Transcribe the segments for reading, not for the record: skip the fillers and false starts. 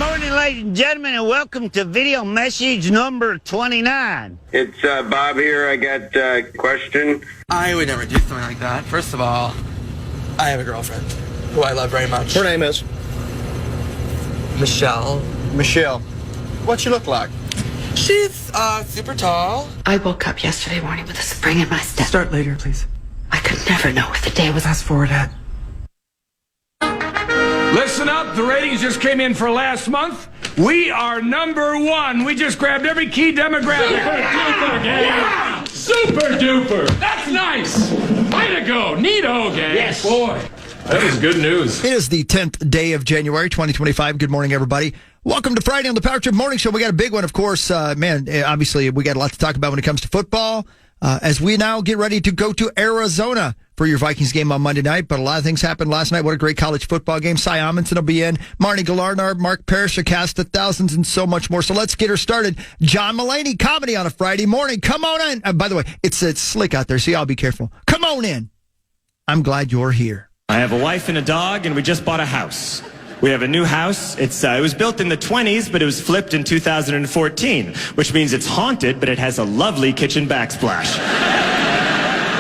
morning, ladies and gentlemen, and welcome to video message number 29. It's Bob here. I got a question. I would never do something like that. First of all, I have a girlfriend who I love very much. Her name is? Michelle. Michelle. What's she look like? She's super tall. I woke up yesterday morning with a spring in my step. Start later, please. I could never know what the day was. Fast forward ahead. Listen up, the ratings just came in for last month. We are number one. We just grabbed every key demographic. Yeah. Super duper. That's nice. Way to go. Neato, gang. Yes. Boy, that was good news. It is the 10th day of January, 2025. Good morning, everybody. Welcome to Friday on the Power Trip Morning Show. We got a big one, of course. Obviously, we got a lot to talk about when it comes to football. As we now get ready to go to Arizona for your Vikings game on Monday night. But a lot of things happened last night. What a great college football game. Cy Amundsen will be in. Marnie Galarnar, Mark Parrish, Acasta, thousands, and so much more. So let's get her started. John Mulaney, comedy on a Friday morning. Come on in. By the way, it's slick out there, so y'all be careful. Come on in. I'm glad you're here. I have a wife and a dog, and we just bought a house. We have a new house. It was built in the 20s, but it was flipped in 2014, which means it's haunted, but it has a lovely kitchen backsplash.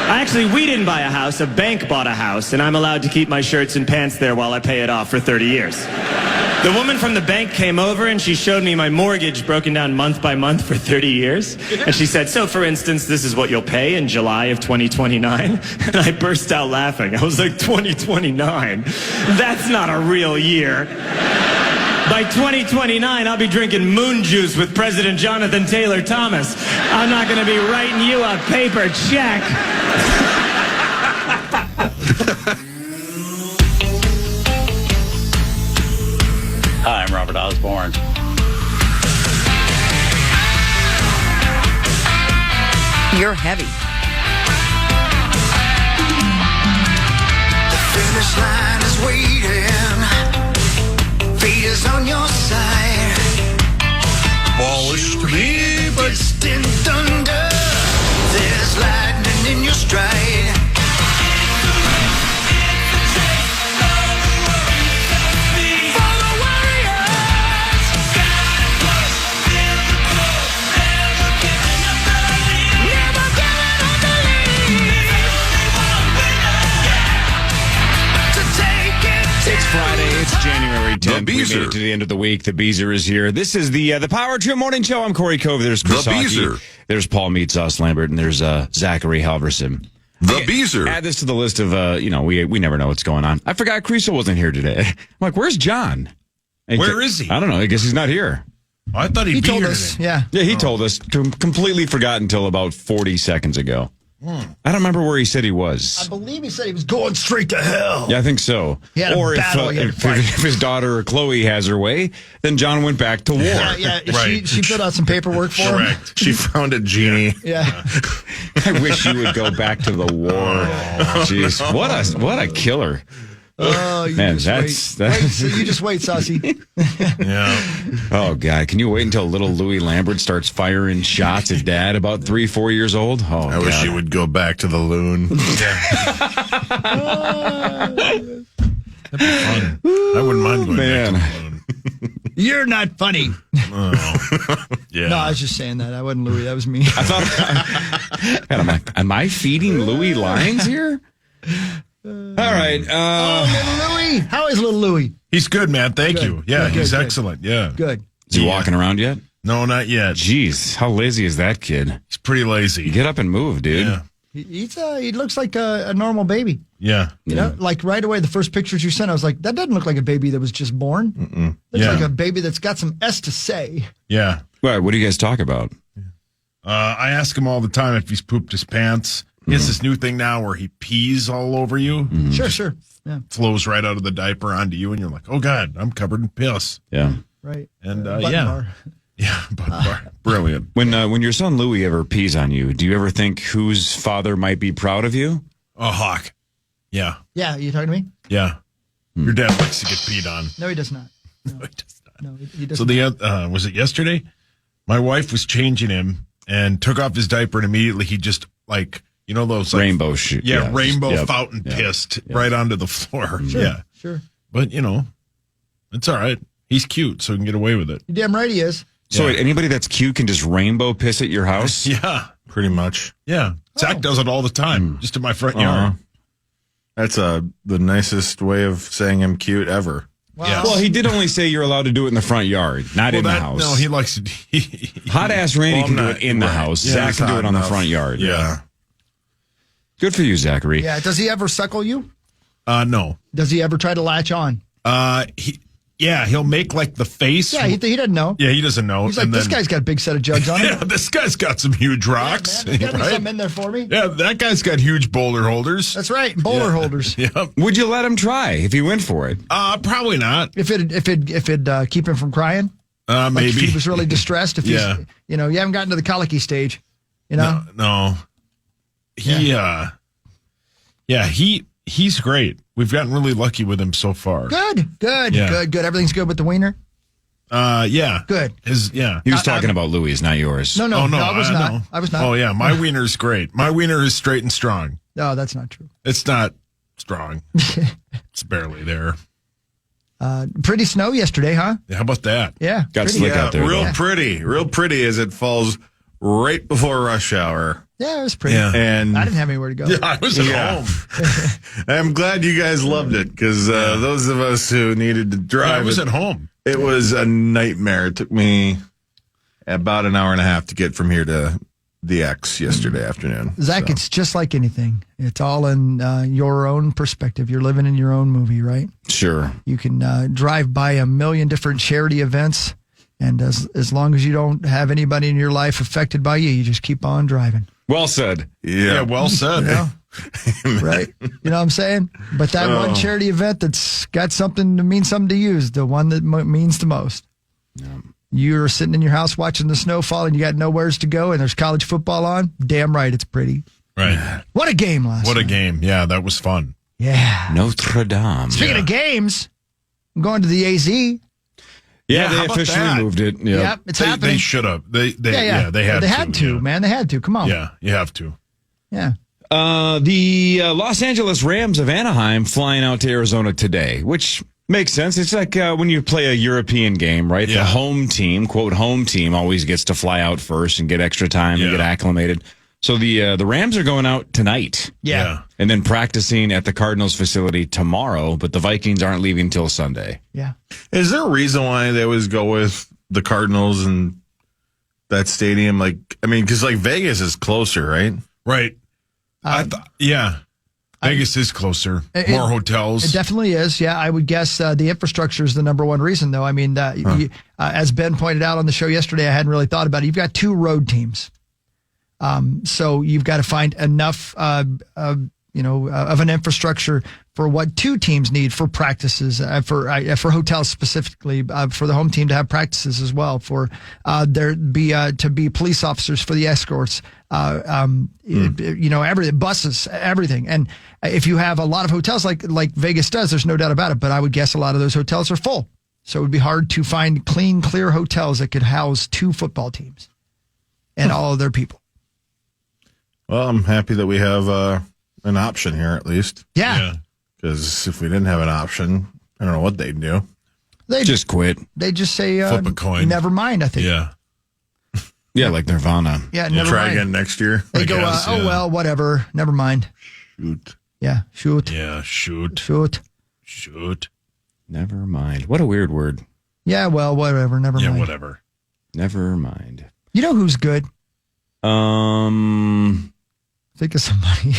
Actually, we didn't buy a house. A bank bought a house, and I'm allowed to keep my shirts and pants there while I pay it off for 30 years. The woman from the bank came over, and she showed me my mortgage broken down month by month for 30 years. And she said, so, for instance, this is what you'll pay in July of 2029. And I burst out laughing. I was like, 2029? That's not a real year. By 2029, I'll be drinking moon juice with President Jonathan Taylor Thomas. I'm not going to be writing you a paper check. Hi, I'm Robert Osborne. You're heavy. The finish line is waiting. Fate is on your side. Ballish to me, but distant thunder. There's lightning in your stride. It's Friday. It's January 10th. We made it to the end of the week. The Beezer is here. This is the Power Trip Morning Show. I'm Corey Cove. There's Chris The Hockey. Beezer. There's Paul Meets Us Lambert, and there's Zachary Halverson. The Beezer. Add this to the list of we never know what's going on. I forgot Creasel wasn't here today. I'm like, where's John? Where is he? I don't know. I guess he's not here. I thought he'd be told here us. today. Yeah, he told us. Completely forgot until about 40 seconds ago. I don't remember where he said he was. I believe he said he was going straight to hell. Yeah, I think so. He had a or battle he had to fight. if his daughter Chloe has her way, then John went back to war. Yeah. Right. She filled out some paperwork for him. Correct. She found a genie. Yeah. I wish you would go back to the war. Jeez, what a killer. Oh, you Man, just that's wait. You just wait, Saucy. Yeah. Oh God, can you wait until little Louis Lambert starts firing shots at Dad about 3-4 years old? Oh, I wish you would go back to the loon. That'd be fun. I wouldn't mind going back to the loon. You're not funny. Oh. Yeah. No, I was just saying that. I wasn't Louis. That was me. I thought, am I feeding Louis lines here? All right. Little Louis. How is little Louis? He's good, man. Thank Good. you. Yeah, Good, he's good. excellent. Yeah. Good. Is he walking around yet? No, not yet. Jeez, how lazy is that kid? He's pretty lazy. Get up and move, dude. Yeah. He looks like a normal baby. Yeah. You know, like right away, the first pictures you sent, I was like, that doesn't look like a baby that was just born. Looks like a baby that's got some S to say. Yeah. What do you guys talk about? I ask him all the time if he's pooped his pants. He has this new thing now where he pees all over you. Sure. Yeah. Flows right out of the diaper onto you, and you're like, oh, God, I'm covered in piss. Yeah. Right. And, Button bar. Yeah, brilliant. When your son Louis ever pees on you, do you ever think whose father might be proud of you? A hawk. Yeah. Yeah, you talking to me? Yeah. Your dad likes to get peed on. No, he does not. No, he does not. No, he does So was it yesterday? My wife was changing him and took off his diaper, and immediately he just those rainbow shoot. Yeah, rainbow fountain pissed right onto the floor. Sure, yeah. Sure. But it's all right. He's cute, so he can get away with it. You're damn right he is. So wait, anybody that's cute can just rainbow piss at your house? Yeah. Pretty much. Yeah. Zach does it all the time, just in my front yard. That's the nicest way of saying I'm cute ever. Wow. Yes. Well, he did only say you're allowed to do it in the front yard, not in the house. No, he likes it. Hot ass Randy can do it in the house. Yeah, Zach can do it on the enough. front yard. Yeah. Good for you, Zachary. Yeah. Does he ever suckle you? No. Does he ever try to latch on? He'll make like the face. Yeah, he doesn't know. Yeah, he doesn't know. He's like, this guy's got a big set of jugs on him. Yeah, this guy's got some huge rocks. There's got to be right? something in there for me. Yeah, that guy's got huge boulder holders. That's right, boulder holders. Yeah. Would you let him try if he went for it? Probably not. If it keep him from crying, maybe like if he was really distressed. If he's, you haven't gotten to the colicky stage, No. He's great. We've gotten really lucky with him so far. Good. Everything's good with the wiener. Yeah. Good. He was talking about Louis, not yours. No, I was not. know. I was not. Oh yeah, my wiener's great. My wiener is straight and strong. No, that's not true. It's not strong. It's barely there. Pretty snow yesterday, huh? Yeah, how about that? Yeah. Got slick out there. Real though. pretty. Real pretty as it falls right before rush hour. Yeah, it was pretty. Yeah. And I didn't have anywhere to go. Yeah, I was at home. I'm glad you guys loved it because those of us who needed to drive, I was at home. It was a nightmare. It took me about an hour and a half to get from here to the X yesterday afternoon. Zach, it's just like anything. It's all in your own perspective. You're living in your own movie, right? Sure. You can drive by a million different charity events, and as long as you don't have anybody in your life affected by you, you just keep on driving. Well said. Yeah, well said. Right? You know what I'm saying? But that one charity event that's got something to mean something to you is the one that means the most. Yeah. You're sitting in your house watching the snow fall and you got nowheres to go and there's college football on. Damn right, it's pretty. Right. What a game last night. What a game. Yeah, that was fun. Yeah. Notre Dame. Speaking of games, I'm going to the AZ. Yeah, how they about officially that? moved it. Yep. Yep, it's happening. They should have. They had They had to, yeah. man. They had to. Come on. Yeah, you have to. Yeah. The Los Angeles Rams of Anaheim flying out to Arizona today, which makes sense. It's like when you play a European game, right? Yeah. The home team, quote, home team, always gets to fly out first and get extra time and get acclimated. So the Rams are going out tonight. Yeah. And then practicing at the Cardinals facility tomorrow, but the Vikings aren't leaving till Sunday. Yeah. Is there a reason why they always go with the Cardinals and that stadium? Like, I mean, because like Vegas is closer, right? Right. Vegas is closer. More hotels. It definitely is. Yeah, I would guess the infrastructure is the number one reason, though. I mean, as Ben pointed out on the show yesterday, I hadn't really thought about it. You've got two road teams. So you've got to find enough, of an infrastructure for what two teams need for practices, for hotels specifically, for the home team to have practices as well, for there to be police officers for the escorts, everything, buses, everything. And if you have a lot of hotels like Vegas does, there's no doubt about it. But I would guess a lot of those hotels are full, so it would be hard to find clean, clear hotels that could house two football teams and all of their people. Well, I'm happy that we have an option here at least. Yeah. Because if we didn't have an option, I don't know what they'd do. They just quit. They just say, flip a coin. Never mind, I think. Yeah. Yeah, like Nirvana. Yeah, We'll never try mind. again next year. They go, guess, well, whatever. Never mind. Shoot. Yeah, shoot. Yeah, shoot. Never mind. What a weird word. Yeah, well, whatever. Never mind. Yeah, whatever. Never mind. You know who's good? Think of somebody.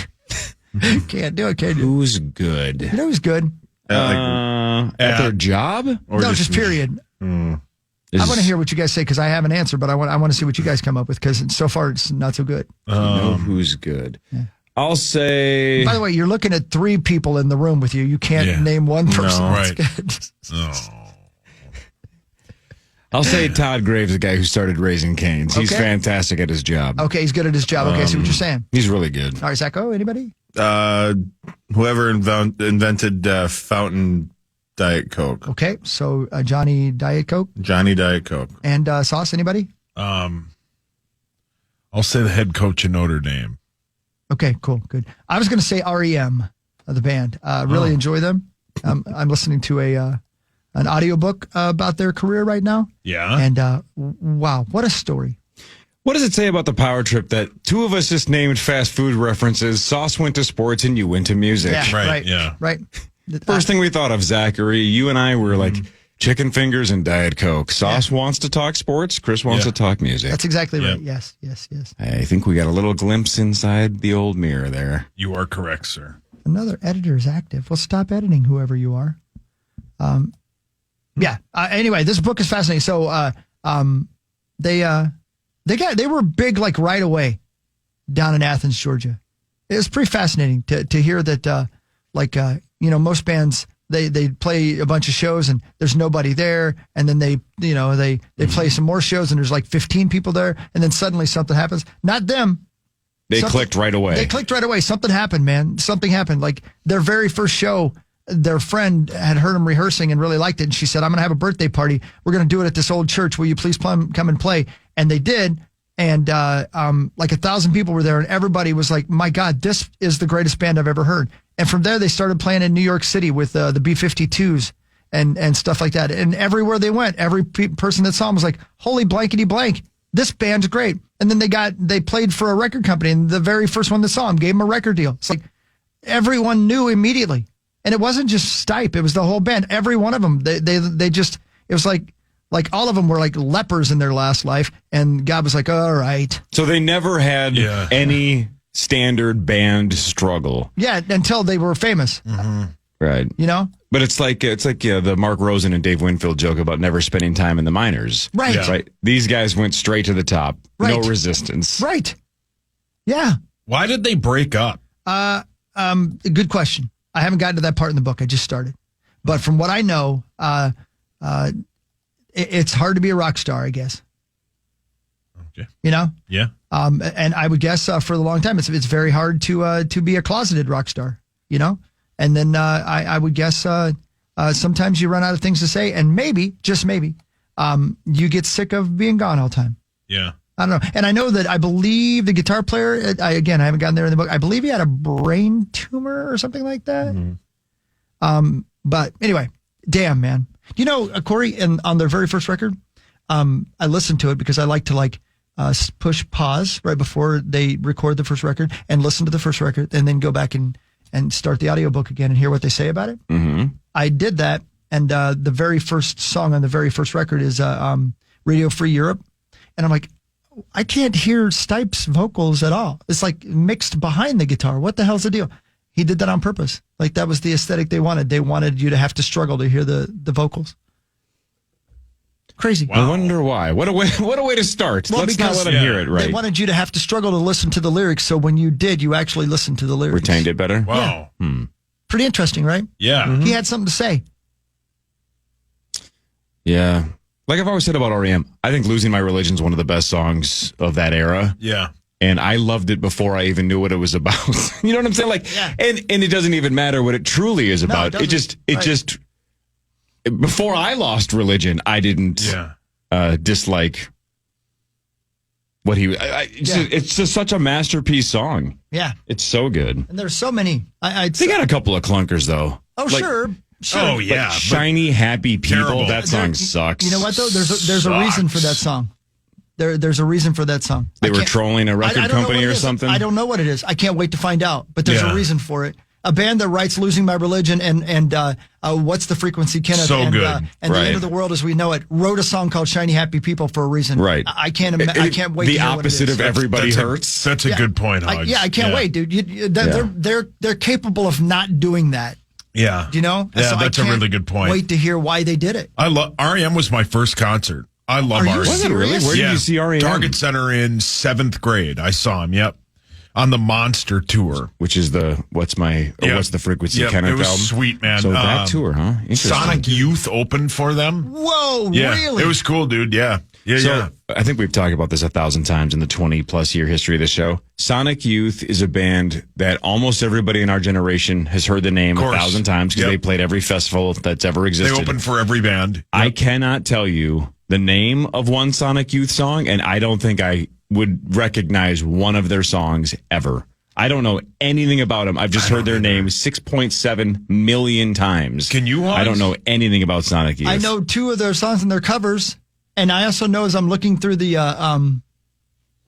Can't do it, can you? Who's good? You know who's good? At their job? Or No, just period. I want to hear what you guys say because I have an answer, but I want to see what you guys come up with because so far it's not so good. Know who's good? Yeah. I'll say. By the way, you're looking at three people in the room with you. You can't name one person. No, that's right. good. I'll say Todd Graves, the guy who started Raising Cane's. He's fantastic at his job. Okay, he's good at his job. Okay, I see what you're saying. He's really good. All right, Zacho, anybody? Whoever invented Fountain Diet Coke. Okay, so Johnny Diet Coke. Johnny Diet Coke. And Sauce, anybody? I'll say the head coach of Notre Dame. Okay, cool, good. I was going to say REM, the band. Really enjoy them. I'm listening to an audiobook about their career right now. Yeah. And wow, what a story. What does it say about the power trip that two of us just named fast food references? Sauce went to sports and you went to music. Yeah, Right, right. First thing we thought of, Zachary, you and I were like chicken fingers and Diet Coke. Sauce wants to talk sports. Chris wants to talk music. That's exactly right. Yes. I think we got a little glimpse inside the old mirror there. You are correct, sir. Another editor is active. Well, stop editing, whoever you are. Anyway, this book is fascinating. So, they were big like right away down in Athens, Georgia. It was pretty fascinating to hear that, most bands, they play a bunch of shows and there's nobody there. And then they play some more shows and there's like 15 people there. And then suddenly something happens. Not them. They clicked right away. Something happened, man. Something happened. Like their very first show, their friend had heard them rehearsing and really liked it. And she said, I'm going to have a birthday party. We're going to do it at this old church. Will you please come and play? And they did. And like 1,000 people were there. And everybody was like, my God, this is the greatest band I've ever heard. And from there, they started playing in New York City with the B-52s and stuff like that. And everywhere they went, every person that saw them was like, holy blankety blank, this band's great. And then they played for a record company. And the very first one that saw them gave them a record deal. It's like everyone knew immediately. And it wasn't just Stipe. It was the whole band. Every one of them. They just, it was like all of them were like lepers in their last life. And God was like, all right. So they never had any standard band struggle. Yeah, until they were famous. Mm-hmm. Right. You know? But it's like the Mark Rosen and Dave Winfield joke about never spending time in the minors. Right. Yeah. Right. These guys went straight to the top. Right. No resistance. Right. Yeah. Why did they break up? Good question. I haven't gotten to that part in the book. I just started. But from what I know, it's hard to be a rock star, I guess. Okay. You know? Yeah. And I would guess for a long time, it's very hard to be a closeted rock star, you know? And then I would guess sometimes you run out of things to say, and maybe, just maybe, you get sick of being gone all the time. Yeah. I don't know. And I know that I believe the guitar player, I haven't gotten there in the book. I believe he had a brain tumor or something like that. Mm-hmm. But anyway, damn, man. You know, Corey, on their very first record, I listened to it because I like to push pause right before they record the first record and listen to the first record and then go back and start the audiobook again and hear what they say about it. Mm-hmm. I did that. And the very first song on the very first record is Radio Free Europe. And I'm like, I can't hear Stipe's vocals at all. It's like mixed behind the guitar. What the hell's the deal? He did that on purpose. Like that was the aesthetic they wanted. They wanted you to have to struggle to hear the vocals. Crazy. Wow. I wonder why. What a way to start. Well, Let's not let them hear it, right? They wanted you to have to struggle to listen to the lyrics. So when you did, you actually listened to the lyrics. Retained it better? Wow. Yeah. Pretty interesting, right? Yeah. Mm-hmm. He had something to say. Yeah. Like I've always said about REM, I think Losing My Religion is one of the best songs of that era. Yeah. And I loved it before I even knew what it was about. You know what I'm saying? Like, and it doesn't even matter what it truly is about. It just, before I lost religion, I didn't dislike what he, it's just such a masterpiece song. Yeah. It's so good. And there's so many. They got a couple of clunkers though. Oh, sure. Oh, yeah. Like Shiny, Happy People. Terrible. That song sucks. You know what, though? There's a reason for that song. There's a reason for that song. They were trolling a record company or something? I don't know what it is. I can't wait to find out. But there's a reason for it. A band that writes Losing My Religion and What's the Frequency, Kenneth? So and, good. And The End of the World as We Know It wrote a song called Shiny Happy People for a reason. Right. I can't wait the to hear what it is. The opposite of Everybody Hurts. That's a good point, Hodge. I can't wait, dude. They're capable of not doing that. Yeah. You know? Yeah, so that's a really good point. Wait to hear why they did it. I love REM was my first concert. I love REM. Was it really? Where did you see REM? Target Center in 7th grade. I saw him. Yep. On the Monster Tour, which is What's the Frequency Kenneth album. It was album? sweet, man. So that tour, huh? Sonic Youth opened for them. Whoa, really? It was cool, dude. Yeah. I think we've talked about this 1,000 times in the 20-plus year history of the show. Sonic Youth is a band that almost everybody in our generation has heard the name 1,000 times because they played every festival that's ever existed. They opened for every band. Yep. I cannot tell you the name of one Sonic Youth song, and I don't think I would recognize one of their songs ever. I don't know anything about them. I've just heard their name 6.7 million times. Can you? I don't know anything about Sonic Youth. I know 2 of their songs and their covers, and I also know as I'm looking through the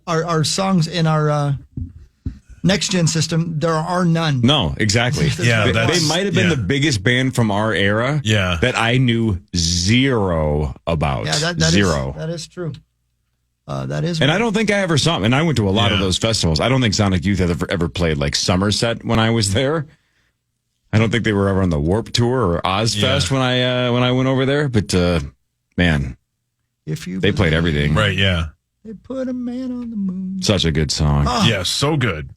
our songs in our next gen system, there are none. No, exactly. Yeah, they might have been the biggest band from our era. Yeah. That I knew zero about. Yeah, that zero. That is true. That is. And I don't think I ever saw them. And I went to a lot of those festivals. I don't think Sonic Youth ever played like Somerset when I was there. I don't think they were ever on the Warped Tour or Ozfest when I went over there. But man, they played everything. Right? Yeah. They put a man on the moon. Such a good song. Oh. Yeah, so good.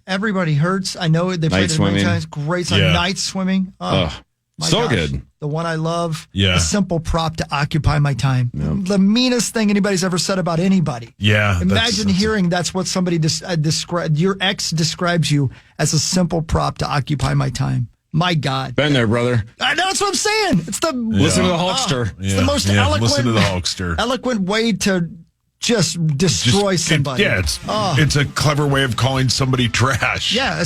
Everybody Hurts. I know they played it many times. Great song. Yeah. Night Swimming. Oh, so good. The one I love. Yeah. A simple prop to occupy my time. Yep. The meanest thing anybody's ever said about anybody. Yeah. Imagine hearing that's what somebody described. Your ex describes you as a simple prop to occupy my time. My God. Been there, brother. I know, that's what I'm saying. It's the listen to the Hulkster. It's the most eloquent. Listen to the Hulkster. Eloquent way to just destroy somebody. It's a clever way of calling somebody trash. Yeah,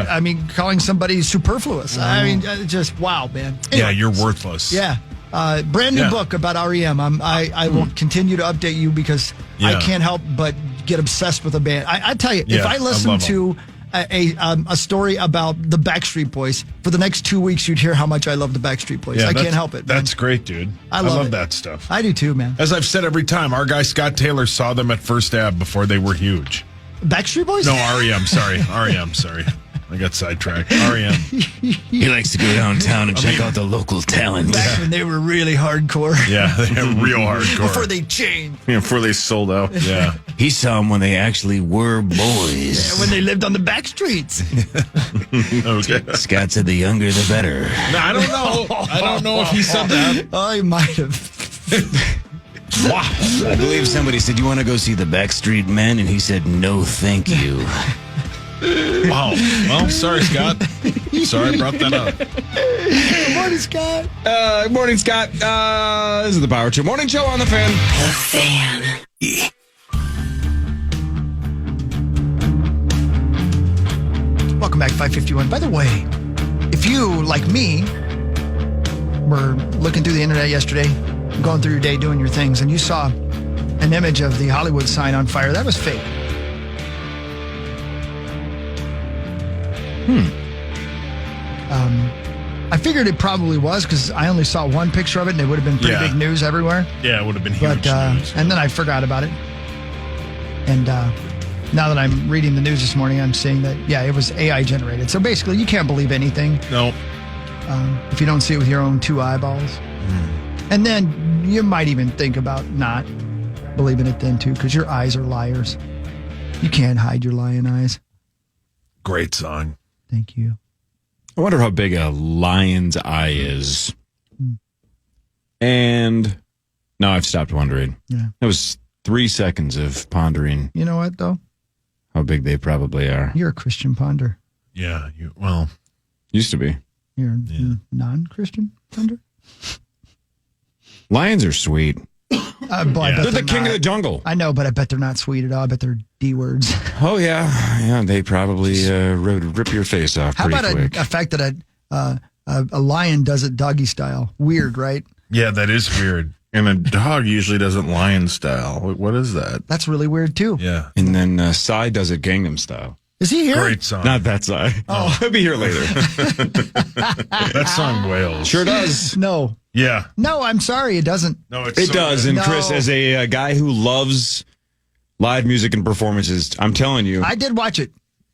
I mean, calling somebody superfluous. I mean, just wow, man. Anyway, yeah, you're worthless. Yeah, brand new book about REM. I will continue to update you because I can't help but get obsessed with a band. I tell you, if I listen to a story about the Backstreet Boys for the next 2 weeks, you'd hear how much I love the Backstreet Boys. I can't help it. Man. That's great, dude. I love that stuff. I do too, man. As I've said every time, our guy Scott Taylor saw them at First Ave before they were huge. Backstreet Boys? No, REM. Sorry, REM. Sorry, I got sidetracked. REM. He likes to go downtown and check out the local talent. Back when they were really hardcore. Yeah, they were real hardcore. Before they changed. Yeah, before they sold out. Yeah. He saw them when they actually were boys. Yeah, when they lived on the back streets. Okay. Scott said the younger the better. No, I don't know. I don't know if he said that. Oh, he might have. Wow. I believe somebody said, "You want to go see the Backstreet Men?" And he said, "No, thank you." Wow. Well, sorry, Scott. Sorry I brought that up. Good morning, Scott. Good morning, Scott. This is the Power Trip Morning Show on the Fan. The Fan. Welcome back, 551. By the way, if you, like me, were looking through the internet yesterday, going through your day, doing your things, and you saw an image of the Hollywood sign on fire, that was fake. I figured it probably was because I only saw one picture of it and it would have been pretty big news everywhere. Yeah, it would have been huge news. And then I forgot about it. And now that I'm reading the news this morning, I'm seeing that, it was AI generated. So basically, you can't believe anything. No. If you don't see it with your own 2 eyeballs. And then you might even think about not believing it then, too, because your eyes are liars. You can't hide your lying eyes. Great song. Thank you. I wonder how big a lion's eye is. And now I've stopped wondering. Yeah. That was 3 seconds of pondering. You know what, though? How big they probably are. You're a Christian ponder. Yeah. Used to be. You're a non-Christian ponder? Lions are sweet. They're the king of the jungle. I know, but I bet they're not sweet at all. I bet they're D words. Oh, yeah. They probably rip your face off How pretty about quick. a fact that a lion does it doggy style? Weird, right? Yeah, that is weird. And a dog usually doesn't lion style. What is that? That's really weird, too. Yeah. And then Psy does it Gangnam style. Is he here? Great song. Not that Psy. Oh. He'll be here later. That song wails. Sure does. No. Yeah. No, I'm sorry. It doesn't. No, It does. Good. And Chris, as a guy who loves live music and performances, I'm telling you. I did watch it.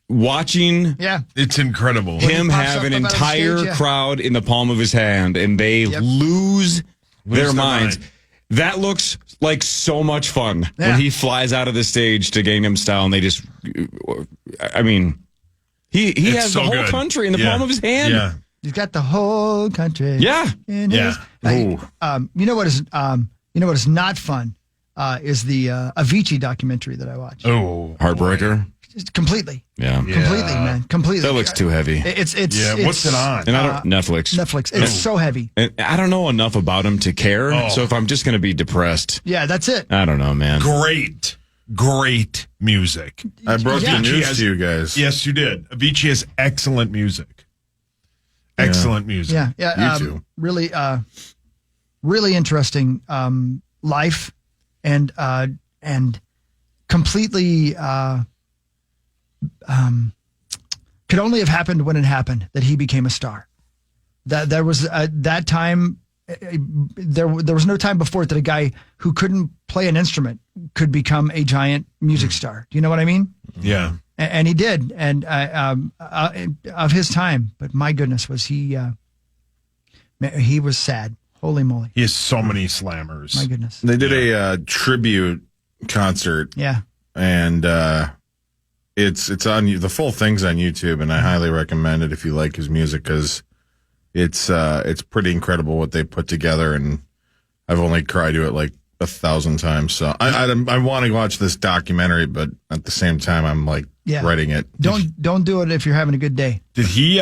Watching it's incredible. Him have an entire crowd in the palm of his hand and they lose their minds. That looks like so much fun when he flies out of the stage to Gangnam Style and they just, I mean, he has the whole country in the palm of his hand. Yeah. He's got the whole country. Yeah. In his, you know what is not fun is the Avicii documentary that I watched. Oh, Heartbreaker. Completely. Yeah. Completely, man. Completely. That looks too heavy. It's what's it on? And I don't Netflix. Netflix. It's so heavy. And I don't know enough about him to care. So if I'm just going to be depressed. Yeah, that's it. I don't know, man. Great. great music. I broke the Avicii news to you guys. Yes, you did. Avicii has excellent music. Excellent music. Yeah. You too. Really, really interesting life, and completely could only have happened when it happened that he became a star. That there was that time. There was no time before it that a guy who couldn't play an instrument could become a giant music star. Do you know what I mean? Yeah. And he did, and of his time. But my goodness, was he was sad. Holy moly! He has so many slammers. My goodness. They did a tribute concert. Yeah. And it's on the full thing's on YouTube, and I highly recommend it if you like his music, because it's pretty incredible what they put together, and I've only cried to it like 1,000 times. So I want to watch this documentary, but at the same time, I'm like writing it. Don't do it if you're having a good day. Did he?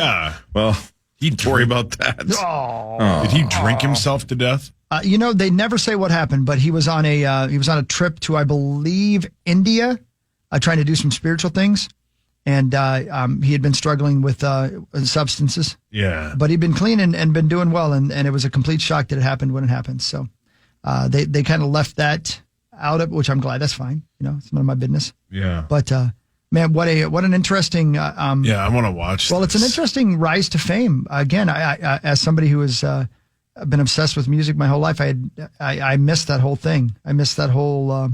Well, he'd worry about that. Oh. Did he drink himself to death? They never say what happened, but he was on a trip to, I believe, India, trying to do some spiritual things, and he had been struggling with substances. Yeah, but he'd been clean and been doing well, and it was a complete shock that it happened when it happened. So they kind of left that out of, which I'm glad. That's fine. It's none of my business. Yeah. But man, what an interesting. I want to watch. Well, it's an interesting rise to fame. Again, I as somebody who has been obsessed with music my whole life, I missed that whole thing. I missed that whole.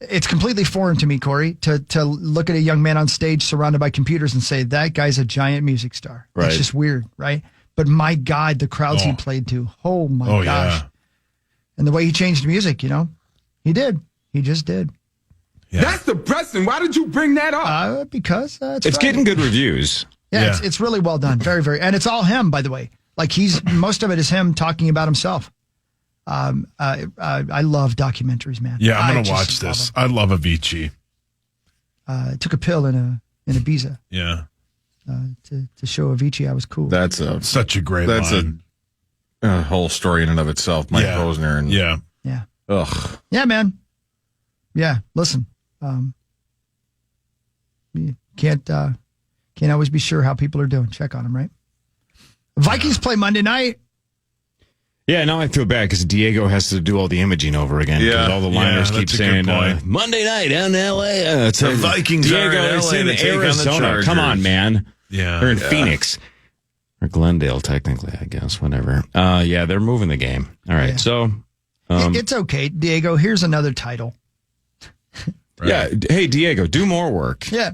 It's completely foreign to me, Corey, to look at a young man on stage surrounded by computers and say that guy's a giant music star. Right. It's just weird, right? But my God, the crowds he played to. Oh my gosh. Yeah. And the way he changed music, he did. He just did. Yeah. That's depressing. Why did you bring that up? Because it's It's getting good reviews. Yeah. It's really well done. Very, very. And it's all him, by the way. Like most of it is him talking about himself. I love documentaries, man. Yeah, I'm going to watch this. I love Avicii. Took a pill in Ibiza. Yeah. To show Avicii I was cool. That's such a great line. A whole story in and of itself. Mike Posner. And, yeah. Ugh. Yeah, man. Yeah. Listen, you can't always be sure how people are doing. Check on them, right? Vikings play Monday night. Yeah, now I feel bad because Diego has to do all the imaging over again. Yeah. All the liners keep saying, Monday night down in L.A. The Vikings Diego are in is LA in to take on the Arizona. Chargers. Come on, man. Yeah. They're in Phoenix. Or Glendale, technically, I guess. Whatever. They're moving the game. All right, so... it's okay, Diego. Here's another title. Right. Yeah. Hey, Diego, do more work. Yeah.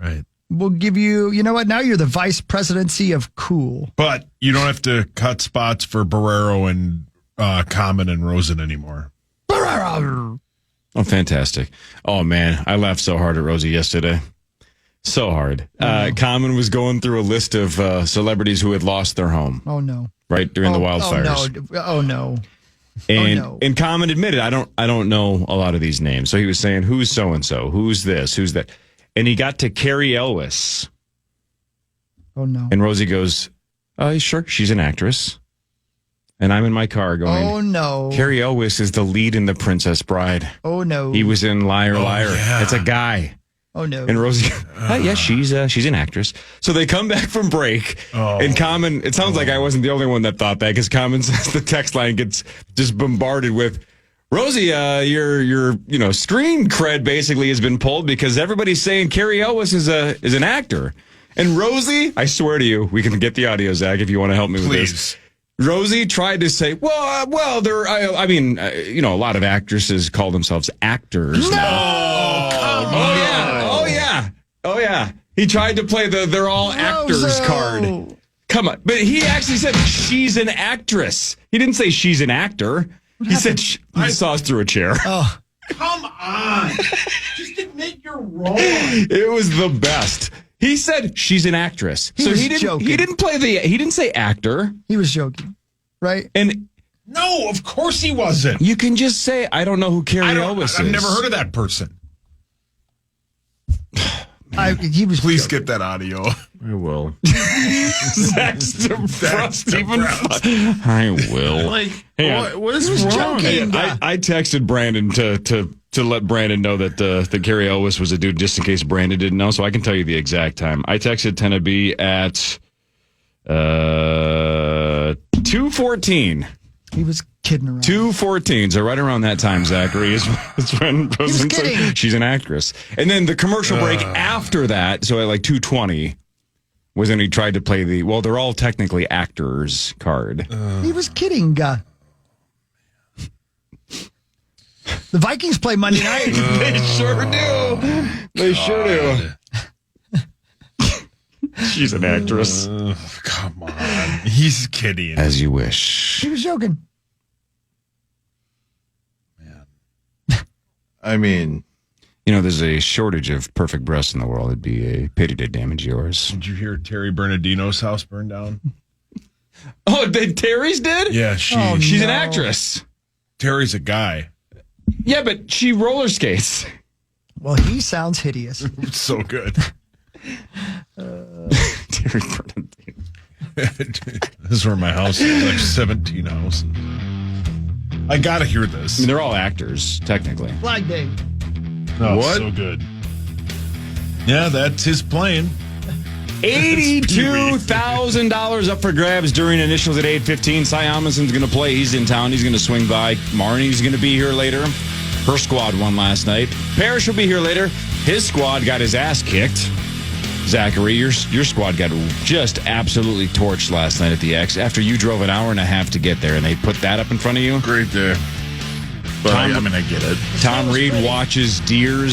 Right. We'll give you, you know what? Now you're the vice presidency of cool. But you don't have to cut spots for Barrero and Common and Rosen anymore. Barrero. Oh, fantastic. Oh, man. I laughed so hard at Rosie yesterday. So hard. Common was going through a list of celebrities who had lost their home. Oh, no. Right during the wildfires. Oh, no. And Common admitted, I don't know a lot of these names. So he was saying, who's so-and-so? Who's this? Who's that? And he got to Carrie Elwes. Oh, no. And Rosie goes, sure, she's an actress. And I'm in my car going, oh, no. Carrie Elwes is the lead in The Princess Bride. Oh, no. He was in Liar, Liar. Yeah. It's a guy. Oh, no. And Rosie, yeah, she's an actress. So they come back from break, and Common, it sounds like I wasn't the only one that thought that, because Common says the text line gets just bombarded with, Rosie, your screen cred basically has been pulled because everybody's saying Carrie Elwes is an actor. And Rosie, I swear to you, we can get the audio, Zach, if you want to help me with this. Rosie tried to say, well, there. A lot of actresses call themselves actors. No! Oh yeah. He tried to play they're all actors card. Come on, but he actually said she's an actress. He didn't say she's an actor. He said he saw us through a chair. Oh, come on! Just admit you're wrong. It was the best. He said she's an actress. He was joking. He didn't say actor. He was joking, right? And no, of course he wasn't. You can just say, I don't know who Carrie Elwes is. I've never heard of that person. He was. Please joking. get that audio. I will. That's depressed. I will. What is wrong? I texted Brandon to let Brandon know that Gary Elwes was a dude, just in case Brandon didn't know, so I can tell you the exact time. I texted Tenna B at 2:14. He was kidding around. 2:14, so right around that time, Zachary is when Rosen said she's an actress. And then the commercial break after that, so at like 2:20, was when he tried to play they're all technically actors card. He was kidding. The Vikings play Monday night. They sure do. They sure do. She's an actress. Come on. He's kidding. As you wish. He was joking. I mean, there's a shortage of perfect breasts in the world. It'd be a pity to damage yours. Did you hear Terry Bernardino's house burned down? Oh, Terry's did? Yeah, she's an actress. Terry's a guy. Yeah, but she roller skates. Well, he sounds hideous. So good. Terry Bernardino. This is where my house is, like 17 houses. I gotta hear this. I mean, they're all actors, technically. Flag Day. Oh, what? So good. Yeah, that's his plane. $82,000 up for grabs during initials at 8:15. Cy Amundsen's going to play. He's in town. He's going to swing by. Marnie's going to be here later. Her squad won last night. Parrish will be here later. His squad got his ass kicked. Zachary, your squad got just absolutely torched last night at the X after you drove an hour and a half to get there, and they put that up in front of you. Great day. But I get it. Tom Reed watches deer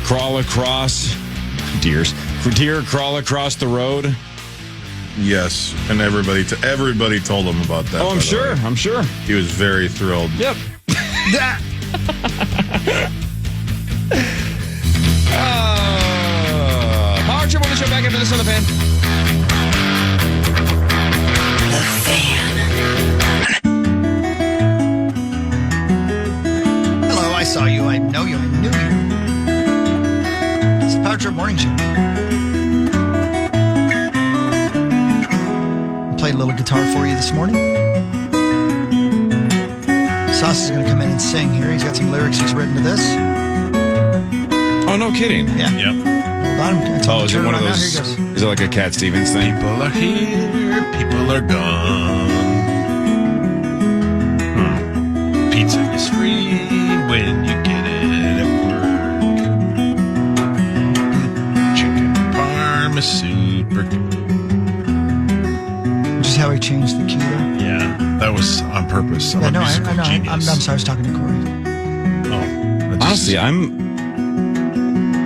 crawl across the road. Yes, and everybody told him about that. Oh, I'm sure. He was very thrilled. Yep. Power Trip on the show back after this on the Fan. The Fan. Hello, I saw you. I know you. I knew you. It's the Power Trip Morning Show. I played a little guitar for you this morning. Sauce is going to come in and sing here. He's got some lyrics he's written to this. Oh, no kidding. Yeah. Yep. Hold on. Is it one of those? Is it like a Cat Stevens thing? People are here, people are gone. Pizza is free when you get it at work. Chicken parm is super good. Just how he changed the key there. Yeah, that was on purpose. I'm Yeah, a no, I musical know. genius. I'm sorry, I was talking to Corey. Honestly,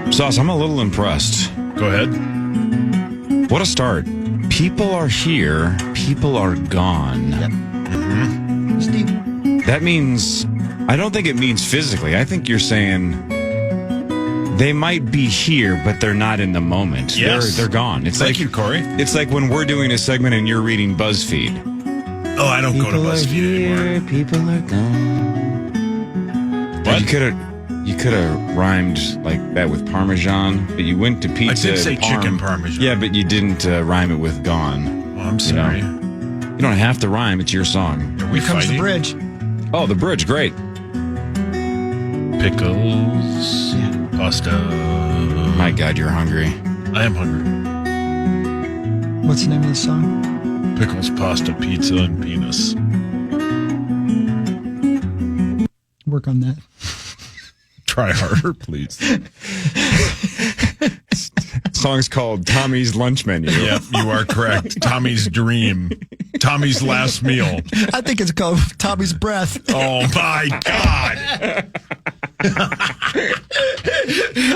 Sauce, I'm a little impressed. Go ahead. What a start. People are here. People are gone. Yep. Mm-hmm. Steve. That means, I don't think it means physically. I think you're saying they might be here, but they're not in the moment. Yes. They're gone. It's Thank you, Corey. It's like when we're doing a segment and you're reading BuzzFeed. Oh, I don't go to BuzzFeed anymore. People are gone. What? You could have rhymed like that with Parmesan, but you went to pizza. I did say chicken Parmesan. Yeah, but you didn't rhyme it with gone. Well, I'm sorry. You don't have to rhyme. It's your song. Are we Here comes fighting? the bridge. Oh, the bridge. Great. Pickles. Yeah. Pasta. My God, you're hungry. I am hungry. What's the name of the song? Pickles, pasta, pizza, and penis. Work on that. Try harder, please. Song's called Tommy's Lunch Menu. Yep, you are correct. Tommy's Dream. Tommy's Last Meal. I think it's called Tommy's Breath. Oh, my God.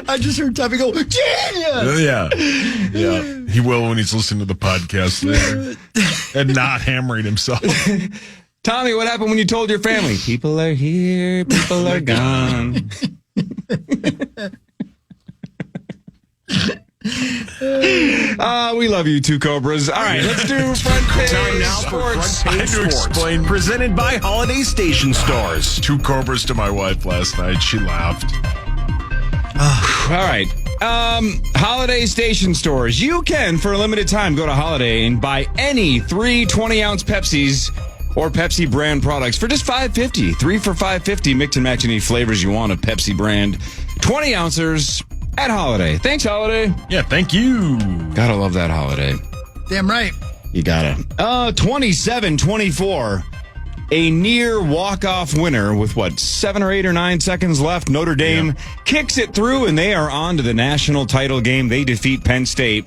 I just heard Tommy go, genius! Yeah. He will when he's listening to the podcast later. And not hammering himself. Tommy, what happened when you told your family? People are here, people are gone. We love you, Two Cobras. All right, let's do Front Page Time now for Sports. Front Page Sports. Presented by Holiday Station Stores. 2 Cobras to my wife last night. She laughed. All right. Holiday Station Stores. You can, for a limited time, go to Holiday and buy any 3 20-ounce Pepsis or Pepsi brand products for just $5.50. 3 for $5.50. Mix and match any flavors you want of Pepsi brand. 20 ounces at Holiday. Thanks, Holiday. Yeah, thank you. Gotta love that Holiday. Damn right. You gotta. 27-24. A near walk-off winner with, 7 or 8 or 9 seconds left. Notre Dame kicks it through, and they are on to the national title game. They defeat Penn State.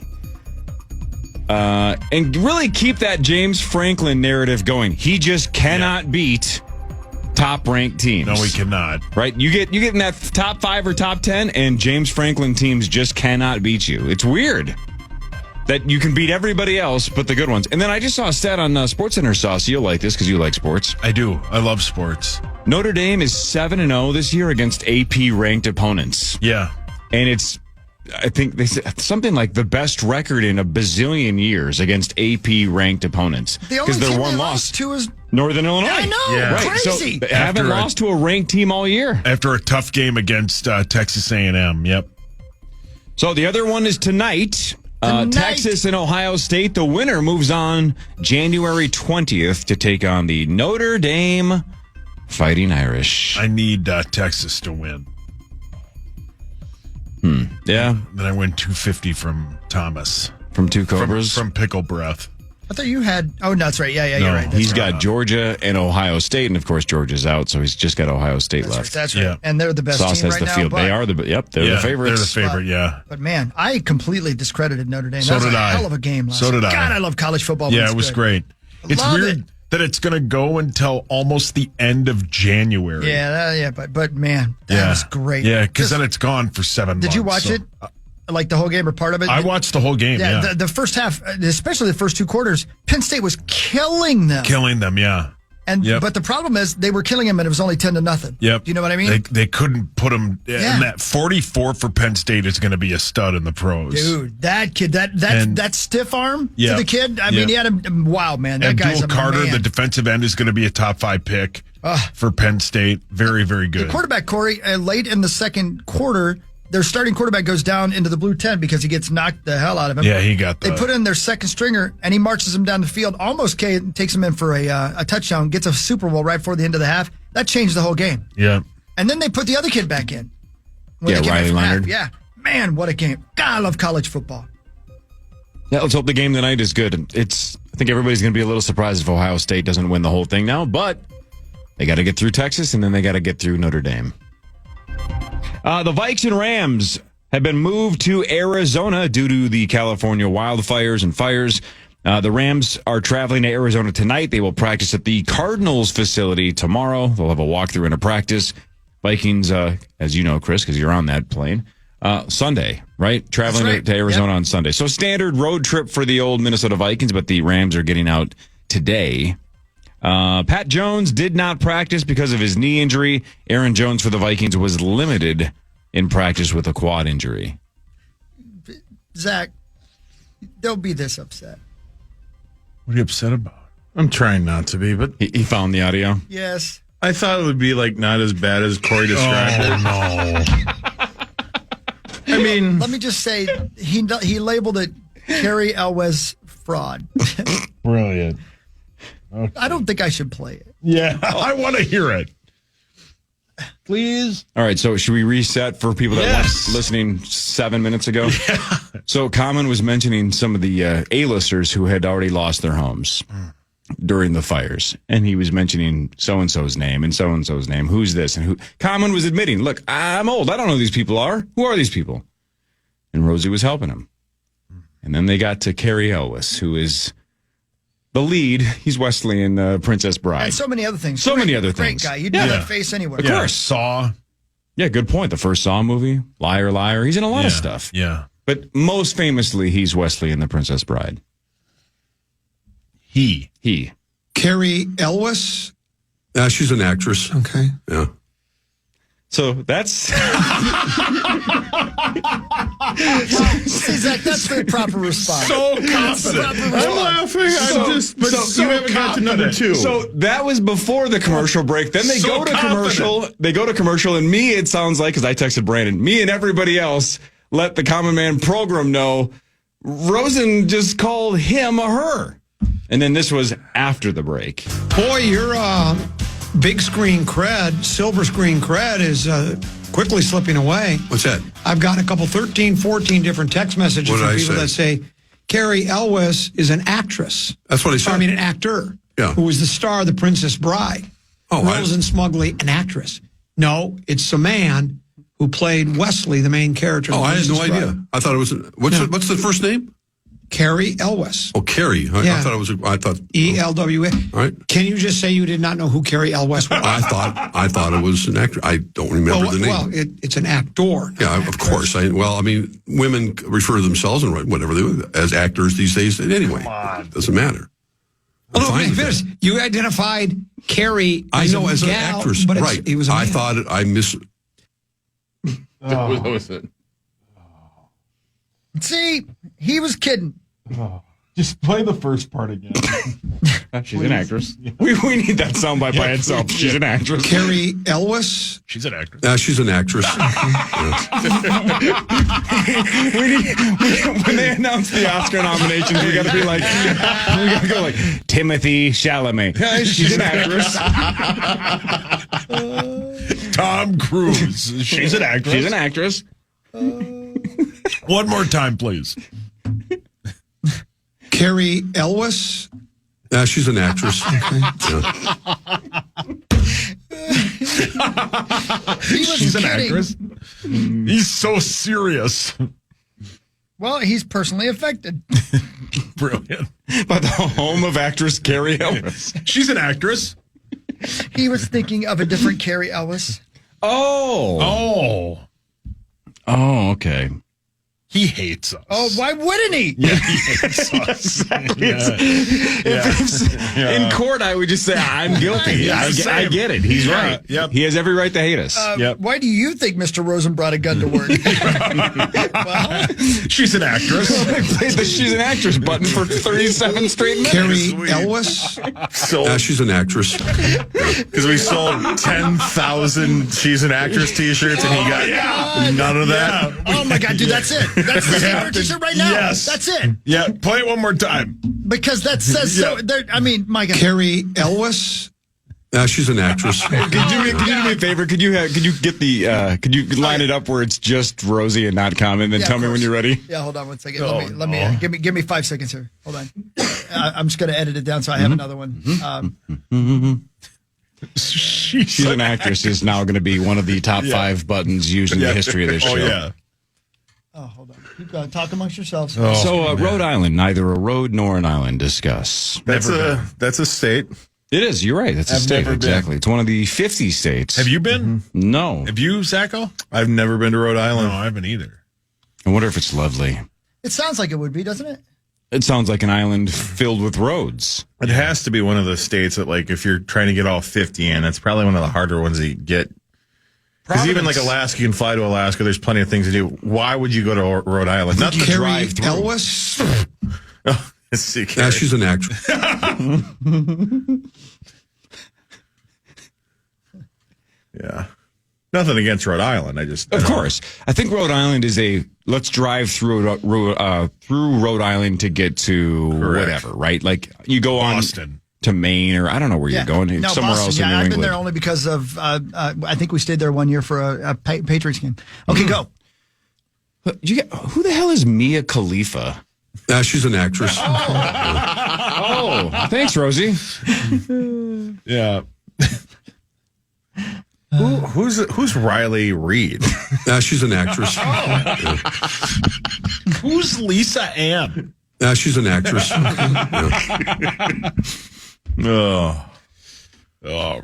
And really keep that James Franklin narrative going. He just cannot beat top-ranked teams. No, he cannot. Right? You get in that top 5 or top 10, and James Franklin teams just cannot beat you. It's weird that you can beat everybody else but the good ones. And then I just saw a stat on SportsCenter, Sauce. You'll like this because you like sports. I do. I love sports. Notre Dame is 7-0 this year against AP-ranked opponents. Yeah. And it's, I think they said something like the best record in a bazillion years against AP-ranked opponents. The only team they lost to is Northern Illinois. I know. Yeah. Right. Crazy. So haven't lost to a ranked team all year. After a tough game against Texas A&M. Yep. So the other one is tonight. Texas and Ohio State. The winner moves on January 20th to take on the Notre Dame Fighting Irish. I need Texas to win. Yeah. Then I win $250 from Thomas. From Two Cobras? From Pickle Breath. I thought you had. Oh, no, that's right. Yeah, No, you're right. He's got Georgia and Ohio State, and of course Georgia's out, so he's just got Ohio State left. That's right. Yeah. And they're the best Sauce team has right the now. field. But, They're the favorites. They're the favorite, yeah. But man, I completely discredited Notre Dame. So That was did a I. hell of a game last So did night. I. God, I love college football. when Yeah, it's it was good. great. It's Love weird it. that it's going to go until almost the end of January. Yeah, but man, that was great. Yeah, because then it's gone for 7 months. Did you watch it? Like the whole game or part of it? I watched the whole game, yeah. The first half, especially the first 2 quarters, Penn State was killing them. Yeah. But the problem is they were killing them and it was only 10-0. Yep. Do you know what I mean? They couldn't put them. Yeah. And that 44 for Penn State is going to be a stud in the pros. Dude, that kid, that stiff arm to the kid. I mean, he had him. Wow, man, that and guy's Dual a Carter, man. the defensive end, is going to be a top 5 pick for Penn State. Very, very good. The quarterback, Corey, late in the second quarter, their starting quarterback goes down into the blue tent because he gets knocked the hell out of him. Yeah, he got that. They put in their second stringer, and he marches him down the field, almost takes him in for a touchdown, gets a Super Bowl right before the end of the half. That changed the whole game. Yeah. And then they put the other kid back in. Yeah, Riley Leonard. Yeah. Man, what a game. God, I love college football. Yeah, let's hope the game tonight is good. I think everybody's going to be a little surprised if Ohio State doesn't win the whole thing now, but they got to get through Texas, and then they got to get through Notre Dame. The Vikes and Rams have been moved to Arizona due to the California wildfires and fires. The Rams are traveling to Arizona tonight. They will practice at the Cardinals facility tomorrow. They'll have a walkthrough and a practice. Vikings, as you know, Chris, because you're on that plane, Sunday, right? Traveling to Arizona on Sunday. So standard road trip for the old Minnesota Vikings, but the Rams are getting out today. Pat Jones did not practice because of his knee injury. Aaron Jones for the Vikings was limited in practice with a quad injury. Zach, don't be this upset. What are you upset about? I'm trying not to be, but he found the audio. Yes. I thought it would be like not as bad as Corey described it. No. I mean, let me just say he labeled it Carrie Elwes fraud. Brilliant. Okay. I don't think I should play it. Yeah, I want to hear it. Please. All right, so should we reset for people that weren't listening 7 minutes ago? Yeah. So Common was mentioning some of the A-listers who had already lost their homes during the fires. And he was mentioning so-and-so's name and so-and-so's name. Who's this? And who? Common was admitting, look, I'm old. I don't know who these people are. Who are these people? And Rosie was helping him. And then they got to Carrie Elwes, who is the lead. He's Wesley in Princess Bride. And so many other things. Many other Great things. guy. You'd know that face anywhere. Of course. Saw. Yeah, good point. The first Saw movie, Liar, Liar. He's in a lot of stuff. Yeah. But most famously, he's Wesley in The Princess Bride. He. Carrie Elwes? She's an actress. Okay. Yeah. So that's... See, Zach, that's the proper response. So confident. I'm laughing. You haven't got to number 2. So that was before the commercial break. Then they go to commercial. They go to commercial, and me, it sounds like, because I texted Brandon, me and everybody else let the Common Man program know Rosen just called him a her. And then this was after the break. Boy, your big screen cred, silver screen cred is quickly slipping away. What's that? I've gotten a couple 13, 14 different text messages What did from I people say? that say Carrie Elwes is an actress. That's what I said. I mean, an actor. Yeah. Who was the star of The Princess Bride. Oh, Rosen Smugly, an actress. No, it's a man who played Wesley, the main character. Oh, in The I had no Princess idea. Bride. I thought it was. What's the first name? Carrie Elwes. Oh, Carrie. I thought it was. I thought ELWA. All right. Can you just say you did not know who Carrie Elwes was? I thought it was an actor. I don't remember the name. Well, it's an actor. Yeah, of course. Women refer to themselves and whatever they as actors these days. Anyway, it doesn't matter. Well, no, you identified Carrie. I know as an gal, actress, but right? It was. I thought it. I miss. That was it. See, he was kidding. Just play the first part again. She's an actress. We need that soundbite by itself. She's an actress. Carrie Elwes. She's an actress. She's an actress. When they announce the Oscar nominations, we got to be like, we got to go like Timothy Chalamet. She's an actress. Tom Cruise. She's an actress. She's an actress. One more time, please. Carrie Elwes. She's an actress. She's an actress. He's so serious. Well, he's personally affected. Brilliant. By the home of actress Carrie Elwes. She's an actress. He was thinking of a different Carrie Elwes. Oh, okay. He hates us. Oh, why wouldn't he? Yeah, he hates us. Exactly. In court, I would just say, I'm guilty. Yeah, I get it. He's right. Yep. He has every right to hate us. Why do you think Mr. Rosen brought a gun to work? Well, she's an actress. I played the She's an Actress button for 37 straight minutes. Carrie Elwes. She's an actress. Because we sold 10,000 She's an Actress t-shirts and he got none of that. oh my God, dude, that's it. That's the favorite t-shirt right now. Yes. That's it. Yeah, play it one more time. Because that says so. I mean, my God. Carrie Elwes. She's an actress. Could you do me a favor? Could you get the? Could you line it up where it's just Rosie and not Common? Then tell me when you're ready. Yeah, hold on one second. Let me give me 5 seconds here. Hold on. I'm just going to edit it down so I have another one. She's an Actress is now going to be one of the top 5 buttons used in the history of this show. Oh yeah. Oh, hold on. Keep going. Talk amongst yourselves. Rhode Island, neither a road nor an island. Discuss. That's a state. It is. You're right. That's a state. Exactly. It's one of the 50 states. Have you been? No. Have you, Zacho? I've never been to Rhode Island. No, I haven't either. I wonder if it's lovely. It sounds like it would be, doesn't it? It sounds like an island filled with roads. It has to be one of the states that, like, if you're trying to get all 50 in, it's probably one of the harder ones that you get. Because even like Alaska, you can fly to Alaska. There's plenty of things to do. Why would you go to Rhode Island? Not to drive through. Elwes. She's an actress. Yeah. Nothing against Rhode Island. Of course. I think Rhode Island is let's drive through Rhode Island to get to whatever, right? Like you go Boston. To Maine or I don't know where you're going. No, somewhere Boston, else in New I've England. been there only because of, I think we stayed there 1 year for a Patriots game. Okay, go. Who the hell is Mia Khalifa? She's an actress. Oh, thanks, Rosie. Yeah. Who's Riley Reid? She's an actress. Who's Lisa Ann? She's an actress. Oh,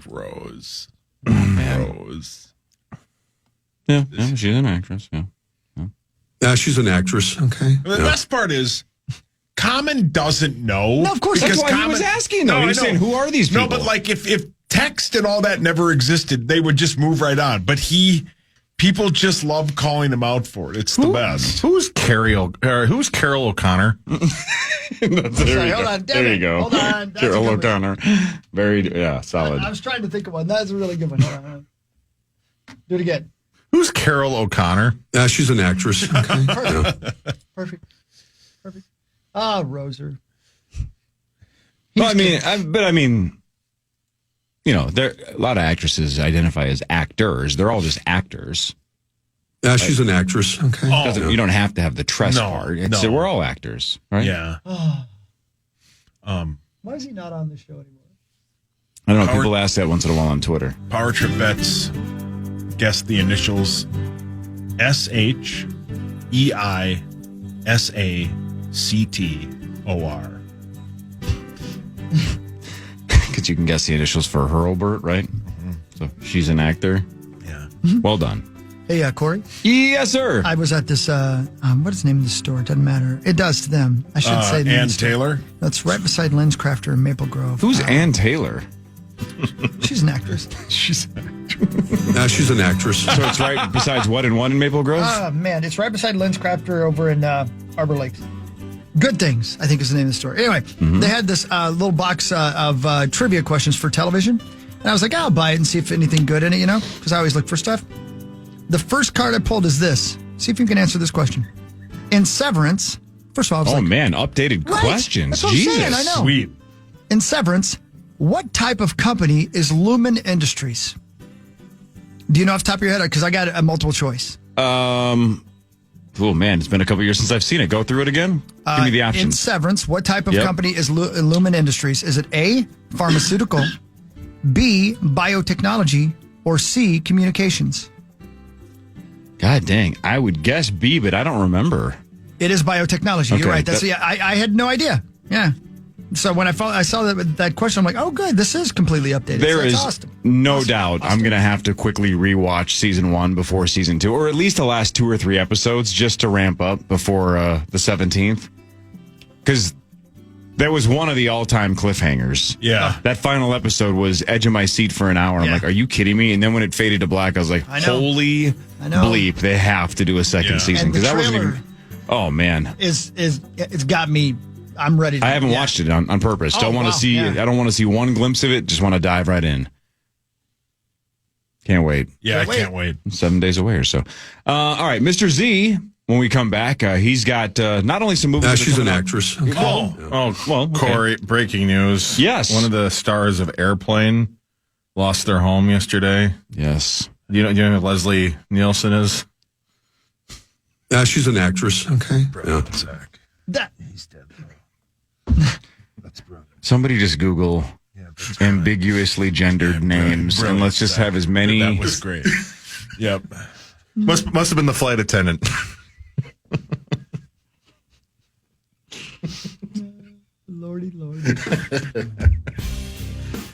Rose. Oh, man. Rose. Yeah, she's an actress. Yeah. She's an actress. Okay. The best part is Common doesn't know. No, of course. That's why he was asking, though. He was saying, who are these people? No, but like if text and all that never existed, they would just move right on. But people just love calling him out for it. It's the best. Who's Carol O'Connor? Hold on. There you go. Hold on. Carol O'Connor. Solid. I was trying to think of one. That's a really good one. Hold on. Do it again. Who's Carol O'Connor? She's an actress. Perfect. Perfect. Ah, Roser. Well, I mean, you know, there a lot of actresses identify as actors. They're all just actors. Yeah, she's an actress. Okay. You don't have to have the trust part. We're all actors, right? Yeah. Why is he not on the show anymore? I don't know. People ask that once in a while on Twitter. Power Trip Vets guessed the initials SHEISACTOR. Because you can guess the initials for Hurlburt, right? Mm-hmm. So she's an actor. Yeah. Well done. Hey, Corey? Yes, sir. I was at this, what is the name of the store? It doesn't matter. It does to them. I should say the name Ann of the store. Taylor? That's right beside Lens Crafter in Maple Grove. Who's Ann Taylor? She's an actress. She's an actress. So it's right besides what and one in Maple Grove? Man, it's right beside Lens Crafter over in Arbor Lakes. Good Things, I think is the name of the store. Anyway, they had this little box of trivia questions for television. And I was like, I'll buy it and see if anything good in it, because I always look for stuff. The first card I pulled is this. See if you can answer this question. In Severance, first of all, I was updated questions. That's what Jesus. I'm saying, I know. Sweet. In Severance, what type of company is Lumen Industries? Do you know off the top of your head? Because I got a multiple choice. Oh, man, it's been a couple years since I've seen it. Go through it again. Give me the options. In Severance, what type of company is Lumen Industries? Is it A, pharmaceutical, B, biotechnology, or C, communications? God dang. I would guess B, but I don't remember. It is biotechnology. Okay, You're right. I had no idea. Yeah. So when I saw that question, I'm like, oh, good. This is completely updated. There is awesome. no doubt I'm going to have to quickly rewatch season 1 before season 2, or at least the last 2 or 3 episodes just to ramp up before the 17th. Because that was one of the all-time cliffhangers. Yeah. That final episode was edge of my seat for an hour. I'm like, are you kidding me? And then when it faded to black, I was like, holy bleep, they have to do a second season. Because that wasn't even... Oh, man. It's got me... I'm ready. I haven't watched it on purpose. Don't want to see. I don't want to see one glimpse of it. Just want to dive right in. Can't wait. Yeah, I can't wait. 7 days away or so. All right, Mr. Z. When we come back, he's got not only some movies. She's an actress. Well, okay. Corey, breaking news. Yes, one of the stars of Airplane lost their home yesterday. Yes. You know who Leslie Nielsen is? She's an actress. Okay. He's dead. Somebody just Google ambiguously gendered names, and let's just have as many. That was great. Yep. Must have been the flight attendant. Lordy.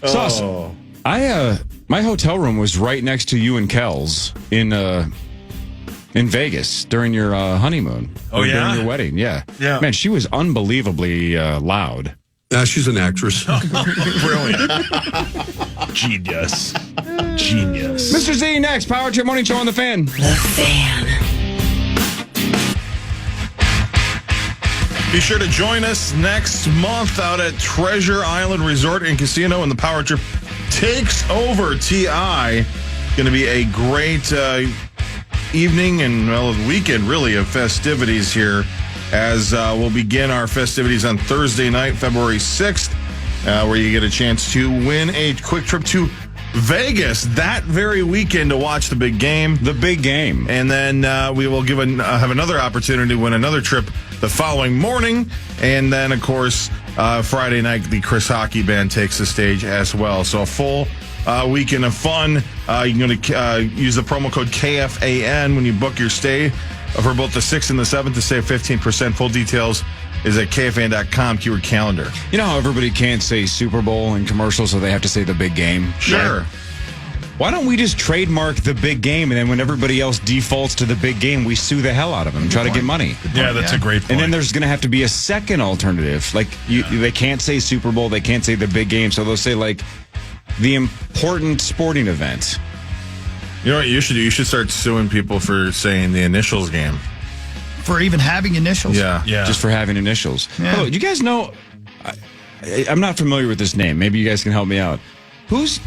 So my hotel room was right next to you and Kel's in Vegas during your honeymoon. Oh, yeah? During your wedding, yeah. Yeah. Man, she was unbelievably loud. She's an actress. Brilliant. Genius. Mr. Z next. Power Trip Morning Show on The Fan. The Fan. Be sure to join us next month out at Treasure Island Resort and Casino when the Power Trip takes over TI. Going to be a great evening and weekend, really, of festivities here as we'll begin our festivities on Thursday night, February 6th, where you get a chance to win a quick trip to Vegas that very weekend to watch the big game. The big game. And then we will have another opportunity to win another trip the following morning. And then, of course, Friday night, the Chris Hockey Band takes the stage as well. So a full weekend of fun. You can use the promo code KFAN when you book your stay for both the 6th and the 7th to save 15%. Full details is at KFAN.com, keyword calendar. You know how everybody can't say Super Bowl in commercials, so they have to say the big game? Sure. Why don't we just trademark the big game, and then when everybody else defaults to the big game, we sue the hell out of them and try to get money? Yeah, that's a great point. And then there's going to have to be a second alternative. Like, they can't say Super Bowl, they can't say the big game, so they'll say, like, the important sporting event. You know what you should do? You should start suing people for saying the initials game. For even having initials? Yeah. Just for having initials. Yeah. Oh, do you guys know, I'm not familiar with this name. Maybe you guys can help me out. Who's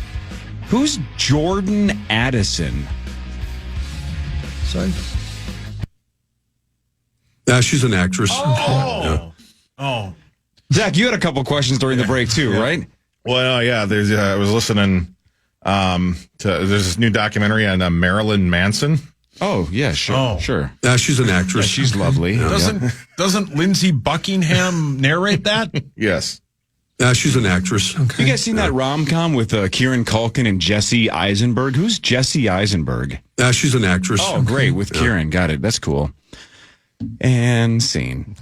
Jordan Addison? Sorry? She's an actress. Oh. Zach, you had a couple questions during the break too, right? Well, yeah. There's. I was listening to. There's this new documentary on Marilyn Manson. Oh yeah, sure, sure. She's an actress. Yeah, she's lovely. Doesn't Lindsey Buckingham narrate that? Yes. She's an actress. Okay. You guys seen that rom-com with Kieran Culkin and Jesse Eisenberg? Who's Jesse Eisenberg? She's an actress. Oh, great, with Kieran. Got it. That's cool. And scene.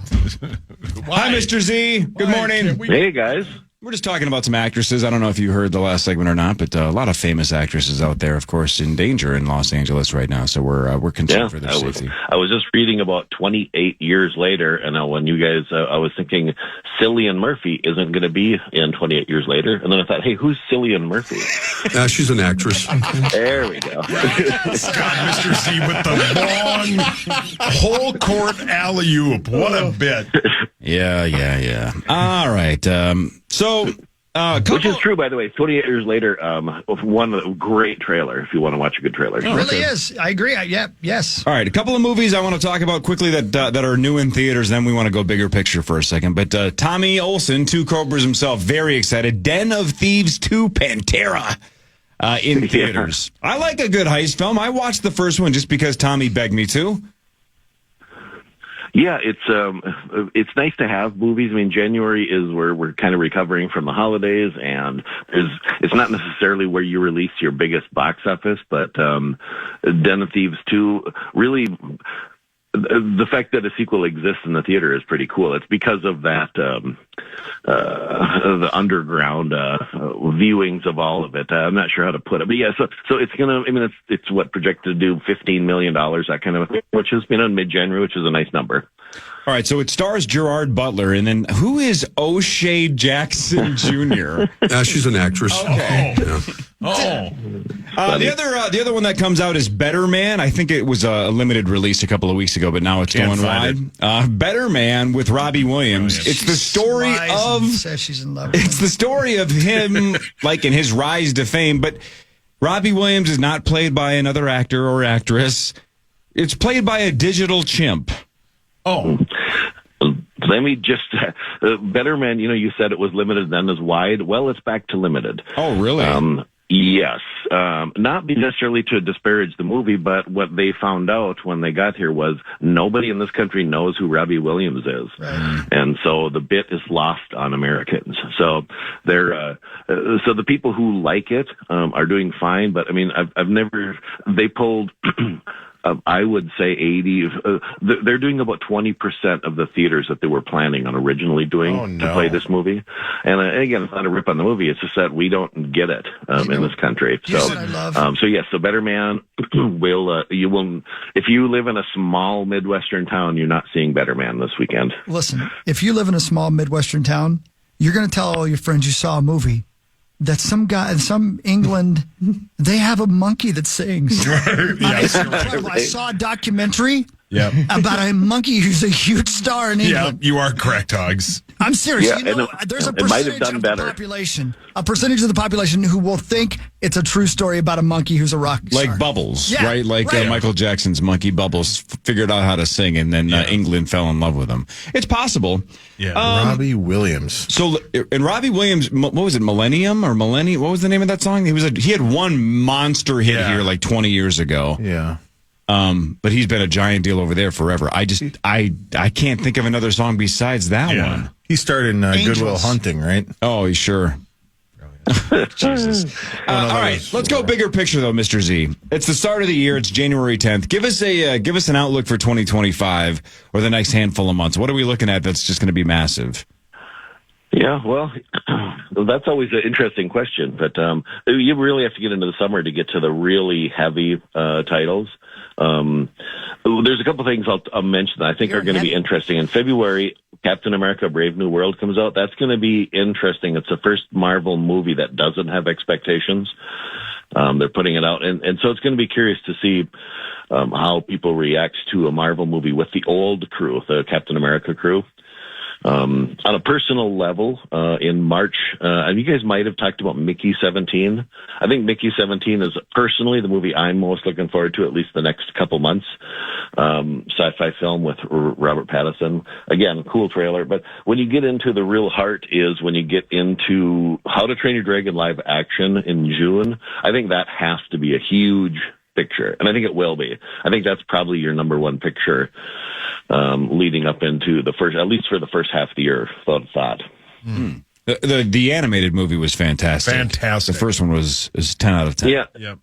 Hi, Mr. Z. Good morning. Hey, guys. We're just talking about some actresses. I don't know if you heard the last segment or not, but a lot of famous actresses out there, of course, in danger in Los Angeles right now. So we're concerned for their safety. I was just reading about 28 years later, and when you guys, I was thinking Cillian Murphy isn't going to be in 28 years later. And then I thought, hey, who's Cillian Murphy? She's an actress. There we go. Yes. God, Mr. Z with the long whole court alley-oop. What a bit. Yeah. All right. Which is true, by the way. 28 years later, one great trailer. If you want to watch a good trailer, It really is. I agree. Yes. All right, a couple of movies I want to talk about quickly that are new in theaters. Then we want to go bigger picture for a second. But Tommy Olsen, Two Cobras himself, very excited. Den of Thieves 2, Pantera. In theaters. I like a good heist film. I watched the first one just because Tommy begged me to. Yeah, it's nice to have movies. I mean, January is where we're kind of recovering from the holidays, and it's not necessarily where you release your biggest box office, but Den of Thieves 2 really. The fact that a sequel exists in the theater is pretty cool. It's because of that, the underground viewings of all of it. I'm not sure how to put it, but yeah. So it's gonna. I mean, it's what projected to do $15 million, that kind of thing, which has been on mid-January, which is a nice number. All right, so it stars Gerard Butler, and then who is O'Shea Jackson Jr.? She's an actress. Okay. Yeah. The other one that comes out is Better Man. I think it was a limited release a couple of weeks ago, but now it's going wide. Better Man with Robbie Williams. It's the story says she's in love with It's the story of him, like in his rise to fame. But Robbie Williams is not played by another actor or actress. It's played by a digital chimp. Oh. Let me just, Better Man, you said it was limited, then is wide. Well, it's back to limited. Oh, really? Yes. Not necessarily to disparage the movie, but what they found out when they got here was nobody in this country knows who Robbie Williams is. Right. And so the bit is lost on Americans. So so the people who like it, are doing fine, but I mean, they pulled, I would say 80. They're doing about 20% of the theaters that they were planning on originally doing to play this movie. And again, it's not a rip on the movie. It's just that we don't get it in this country. So Better Man you will. If you live in a small Midwestern town, you're not seeing Better Man this weekend. Listen, if you live in a small Midwestern town, you're going to tell all your friends you saw a movie that some guy in some England, they have a monkey that sings. It's incredible. I saw a documentary about a monkey who's a huge star in England. Yeah, you are correct, Hogs. I'm serious. Yeah, there's a percentage of the population who will think it's a true story about a monkey who's a rock star. Like Bubbles, right? Michael Jackson's monkey Bubbles figured out how to sing, and then England fell in love with him. It's possible. Yeah, Robbie Williams. So, and Robbie Williams, what was it, Millennium or Millennium? What was the name of that song? He had one monster hit here like 20 years ago. Yeah. But he's been a giant deal over there forever. I can't think of another song besides that one. He started in Good Will Hunting, right? Oh, he's sure. Jesus. All right, let's go bigger picture though, Mr. Z. It's the start of the year. It's January 10th. Give us an outlook for 2025 or the next handful of months. What are we looking at that's just going to be massive? Yeah, well, that's always an interesting question, but you really have to get into the summer to get to the really heavy titles. There's a couple things I'll mention that I think are going to be interesting. In February, Captain America: Brave New World comes out. That's going to be interesting. It's the first Marvel movie that doesn't have expectations. They're putting it out, and so it's going to be curious to see how people react to a Marvel movie with the old crew, the Captain America crew. On a personal level, in March, and you guys might have talked about Mickey 17. I think Mickey 17 is personally the movie I'm most looking forward to, at least the next couple months. Sci-fi film with Robert Pattinson. Again, cool trailer. But when you get into the real heart is when you get into How to Train Your Dragon live action in June. I think that has to be a huge picture, and I think it will be. I think that's probably your number one picture leading up into the first, at least for the first half of the year. Thought. The animated movie was fantastic. Fantastic. The first one was 10 out of 10. Yeah. Yep.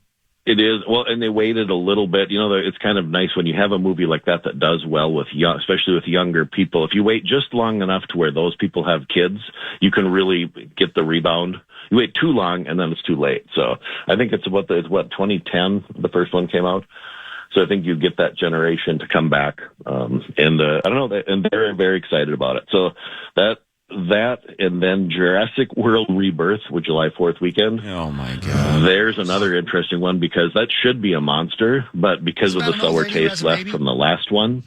It is. Well, and they waited a little bit. You know, it's kind of nice when you have a movie like that does well with young, especially with younger people. If you wait just long enough to where those people have kids, you can really get the rebound. You wait too long and then it's too late. So I think it's 2010 the first one came out. So I think you get that generation to come back. And I don't know, and they're very excited about it. So that and then Jurassic World Rebirth with July 4th weekend. Oh my God. There's another interesting one because that should be a monster, but because of the sour taste left from the last one,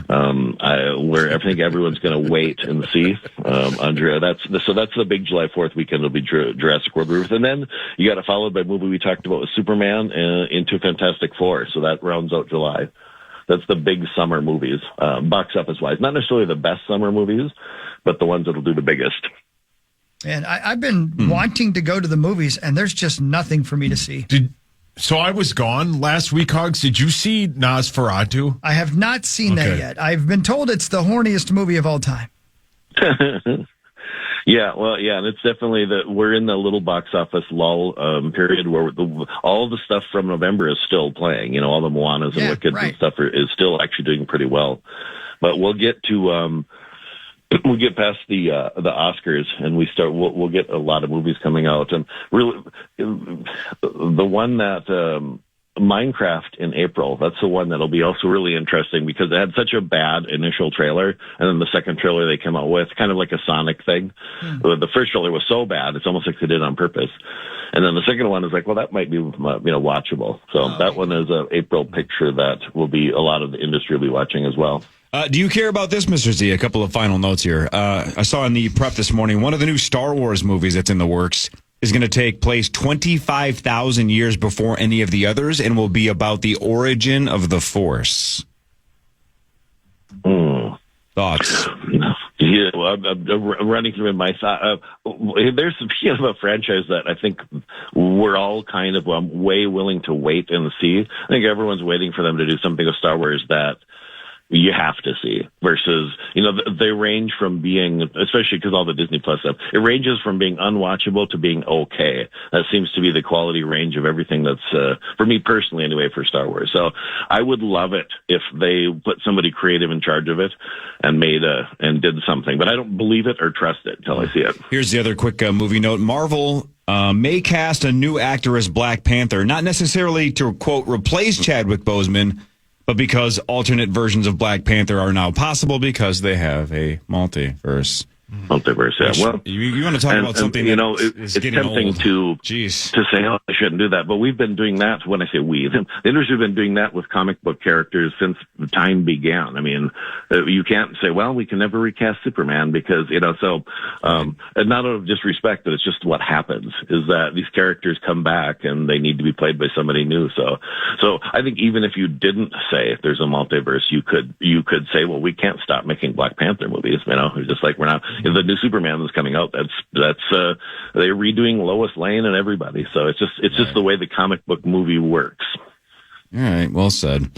where I think everyone's going to wait and see. So that's the big July 4th weekend. It'll be Jurassic World Rebirth. And then you got it followed by a movie we talked about with Superman into Fantastic Four. So that rounds out July. That's the big summer movies, box office wise. Not necessarily the best summer movies, but the ones that'll do the biggest. And I've been wanting to go to the movies, and there's just nothing for me to see. So I was gone last week, Hogs. Did you see Nosferatu? I have not seen that yet. I've been told it's the horniest movie of all time. Yeah, well, yeah, and it's definitely we're in the little box office lull period where all the stuff from November is still playing. You know, all the Moanas and Wicked and stuff is still actually doing pretty well. But we'll get to we'll get past the Oscars and we'll get a lot of movies coming out. And really, the one that Minecraft in April, that's the one that'll be also really interesting because it had such a bad initial trailer, and then the second trailer they came out with, kind of like a Sonic thing. The first trailer was so bad, it's almost like they did it on purpose. And then the second one is like, well, that might be watchable. So that one is an April picture that will be a lot of the industry will be watching as well. Do you care about this, Mr. Z? A couple of final notes here. I saw in the prep this morning, one of the new Star Wars movies that's in the works is going to take place 25,000 years before any of the others and will be about the origin of the Force. Thoughts? Yeah, well, I'm running through in my thought. There's a franchise that I think we're all kind of way willing to wait and see. I think everyone's waiting for them to do something with Star Wars that you have to see versus, they range from being, especially because all the Disney Plus stuff, it ranges from being unwatchable to being okay. That seems to be the quality range of everything that's, for me personally anyway, for Star Wars. So I would love it if they put somebody creative in charge of it and and did something, but I don't believe it or trust it until I see it. Here's the other quick movie note. Marvel may cast a new actor as Black Panther, not necessarily to, quote, replace Chadwick Boseman, but because alternate versions of Black Panther are now possible because they have a multiverse. Multiverse, yeah. Well, you want to talk about something it's tempting old. to say, oh, I shouldn't do that. But we've been doing that. When I say we, the industry's been doing that with comic book characters since the time began. I mean, you can't say, well, we can never recast Superman because, and not out of disrespect, but it's just what happens is that these characters come back and they need to be played by somebody new. So I think even if you didn't say there's a multiverse, you could say, well, we can't stop making Black Panther movies. It's just like we're not. The new Superman that's coming out, that's they're redoing Lois Lane and everybody. So it's just the way the comic book movie works. All right, well said.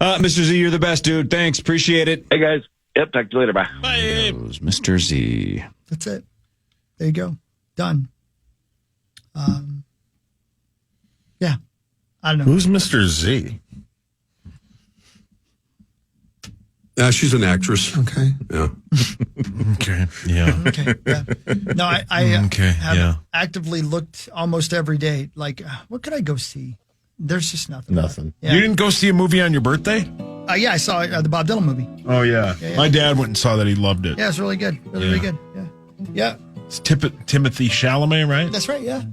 Mr. Z, you're the best, dude. Thanks, appreciate it. Hey guys, yep, talk to you later. Bye. Bye. Mr. Z. That's it. There you go. Done. Yeah, I don't know. Who's Mr. Z? She's an actress. Okay. Yeah. Okay. Yeah. Okay. Yeah. No, I have actively looked almost every day. Like, what could I go see? There's just nothing. Nothing. Yeah. You didn't go see a movie on your birthday? Yeah, I saw the Bob Dylan movie. Oh, yeah. Yeah. My dad went and saw that. He loved it. Yeah, it's really good. Really good. Yeah. Yeah. It's Timothy Chalamet, right? That's right. Yeah.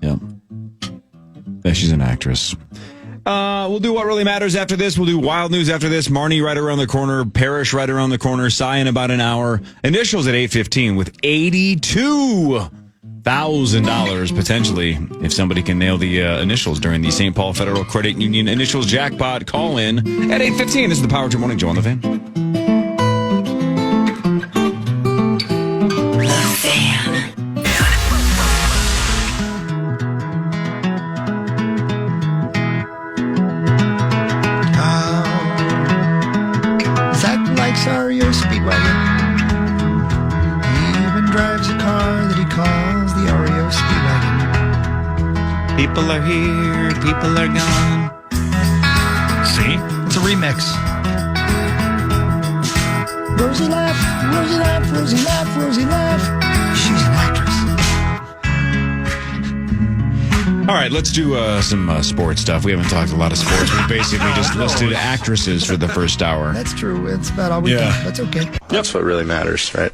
Yeah. She's an actress. We'll do What Really Matters after this. We'll do Wild News after this. Marnie right around the corner. Parrish right around the corner. Cy in about an hour. Initials at 8:15 with $82,000 potentially if somebody can nail the initials during the St. Paul Federal Credit Union initials jackpot. Call in at 8:15. This is the Power Trip Morning Show on the Fan. REO Speedwagon. He even drives a car that he calls the REO Speedwagon. People are here, people are gone. See? It's a remix. Rosie laugh, Rosie laugh, Rosie laugh, Rosie laugh. She's an actress. All right, let's do some sports stuff. We haven't talked a lot of sports. We basically just listed actresses for the first hour. That's true. It's about all we do. That's okay. That's what really matters, right?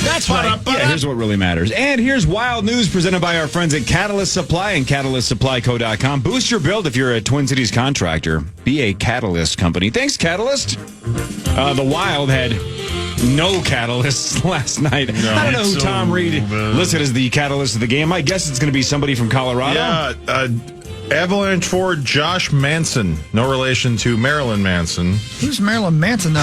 That's right. Yeah, here's what really matters. And here's Wild News presented by our friends at Catalyst Supply and CatalystSupplyCo.com. Boost your build if you're a Twin Cities contractor. Be a Catalyst company. Thanks, Catalyst. The Wild had no catalysts last night. No, I don't know who Tom Reed listed as the catalyst of the game. I guess it's going to be somebody from Colorado. Yeah, Avalanche forward Josh Manson. No relation to Marilyn Manson. Who's Marilyn Manson?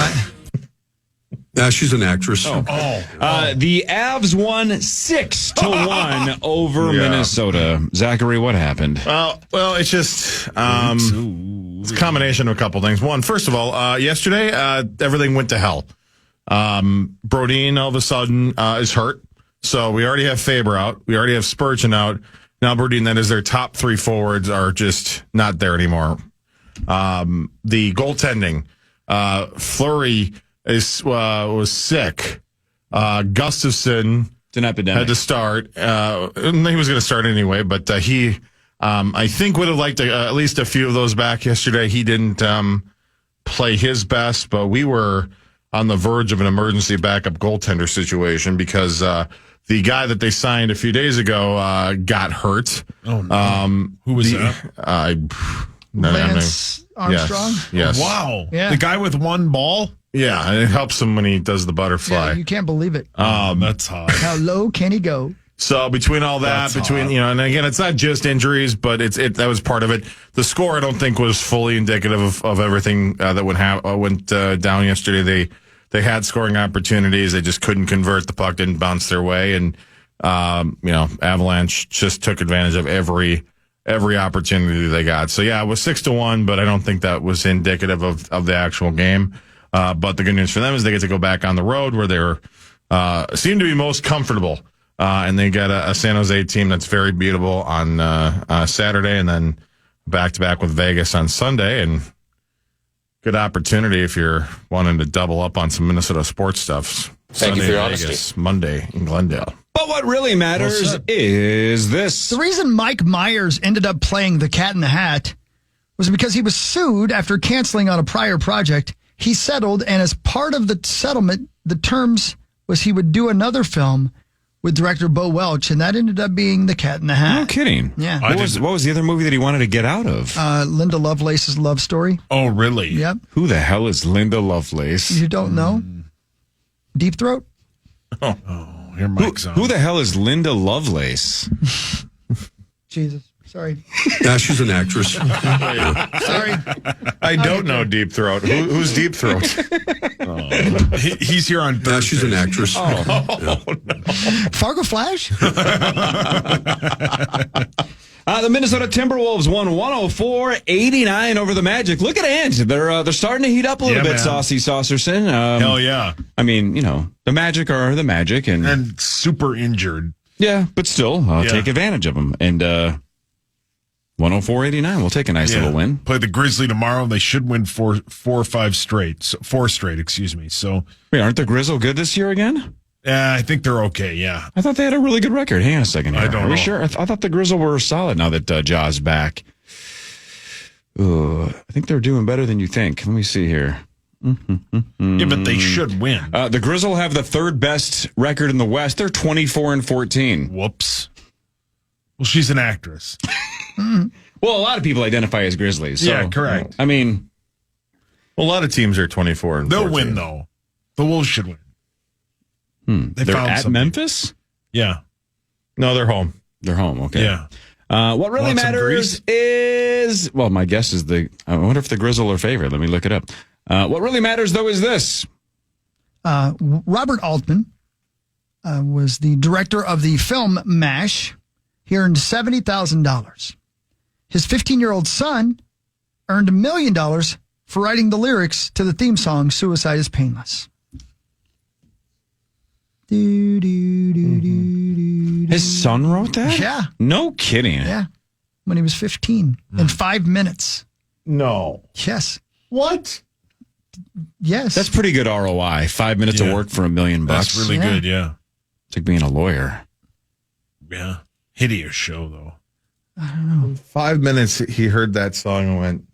She's an actress. The Avs won 6-1 over Minnesota. Zachary, what happened? Well, it's just it's a combination of a couple things. One, first of all, yesterday everything went to hell. Brodin all of a sudden is hurt, so we already have Faber out. We already have Spurgeon out. Now Brodin, that is their top three forwards, are just not there anymore. The goaltending, Fleury was sick. Gustafsson had to start. He was going to start anyway, but he, I think, would have liked at least a few of those back yesterday. He didn't play his best, but we were on the verge of an emergency backup goaltender situation because the guy that they signed a few days ago got hurt. Oh, no. Who was that? Lance Armstrong? Yes. Wow. Yeah. The guy with one ball? Yeah, and it helps him when he does the butterfly. Yeah, you can't believe it. That's hot. How low can he go? So between all that, and again, it's not just injuries, but that was part of it. The score, I don't think, was fully indicative of everything that went down yesterday. They had scoring opportunities, they just couldn't convert. The puck didn't bounce their way, and Avalanche just took advantage of every opportunity they got. So yeah, it was 6-1, but I don't think that was indicative of the actual game. But the good news for them is they get to go back on the road where they're seem to be most comfortable. And they got a San Jose team that's very beatable on Saturday, and then back-to-back with Vegas on Sunday. And good opportunity if you're wanting to double up on some Minnesota sports stuff. Thank you for your honesty. Vegas, Monday in Glendale. But what really matters is this. The reason Mike Myers ended up playing the Cat in the Hat was because he was sued after canceling on a prior project. He settled, and as part of the settlement, the terms was he would do another film with director Bo Welch, and that ended up being The Cat in the Hat. No kidding. Yeah. What was the other movie that he wanted to get out of? Linda Lovelace's Love Story. Oh, really? Yep. Who the hell is Linda Lovelace? You don't know? Deep Throat? Oh, your mic's on. Who the hell is Linda Lovelace? Jesus. Sorry. Yeah, she's an actress. Sorry. I don't know Deep Throat. Who's Deep Throat? He's here on Thursday. Yeah, she's an actress. No. Fargo Flash? The Minnesota Timberwolves won 104-89 over the Magic. Look at Ange. They're starting to heat up a little bit, man. Saucy Saucerson. Hell yeah. I mean, the Magic are the Magic. And super injured. Yeah, but still, take advantage of them. And 104-89. We'll take a nice little win. Play the Grizzly tomorrow. They should win four straight. Excuse me. So, wait, aren't the Grizzle good this year again? I think they're okay. Yeah. I thought they had a really good record. Hang on a second here. I don't know. Are we sure? I thought the Grizzle were solid now that Jaw's back. I think they're doing better than you think. Let me see here. Yeah, but they should win. The Grizzle have the third best record in the West. They're 24-14. Whoops. Well, she's an actress. Well, a lot of people identify as Grizzlies. So, Yeah, correct. I mean, Well, a lot of teams are 24 and They'll 14. win, though. The Wolves should win. They they're found at something. Memphis? Yeah. No, they're home. They're home, okay. Yeah. What really Want some matters is, well, my guess is I wonder if the Grizzle are favored. Let me look it up. What really matters, though, is this. Robert Altman was the director of the film MASH. He earned $70,000. His 15-year-old son earned $1 million for writing the lyrics to the theme song "Suicide is Painless." His son wrote that? Yeah. No kidding. Yeah. When he was 15 in 5 minutes. No. Yes. What? Yes. That's pretty good ROI. 5 minutes of work for $1 million. That's really good, yeah. It's like being a lawyer. Yeah. Hideous show, though. I don't know. 5 minutes, he heard that song and went,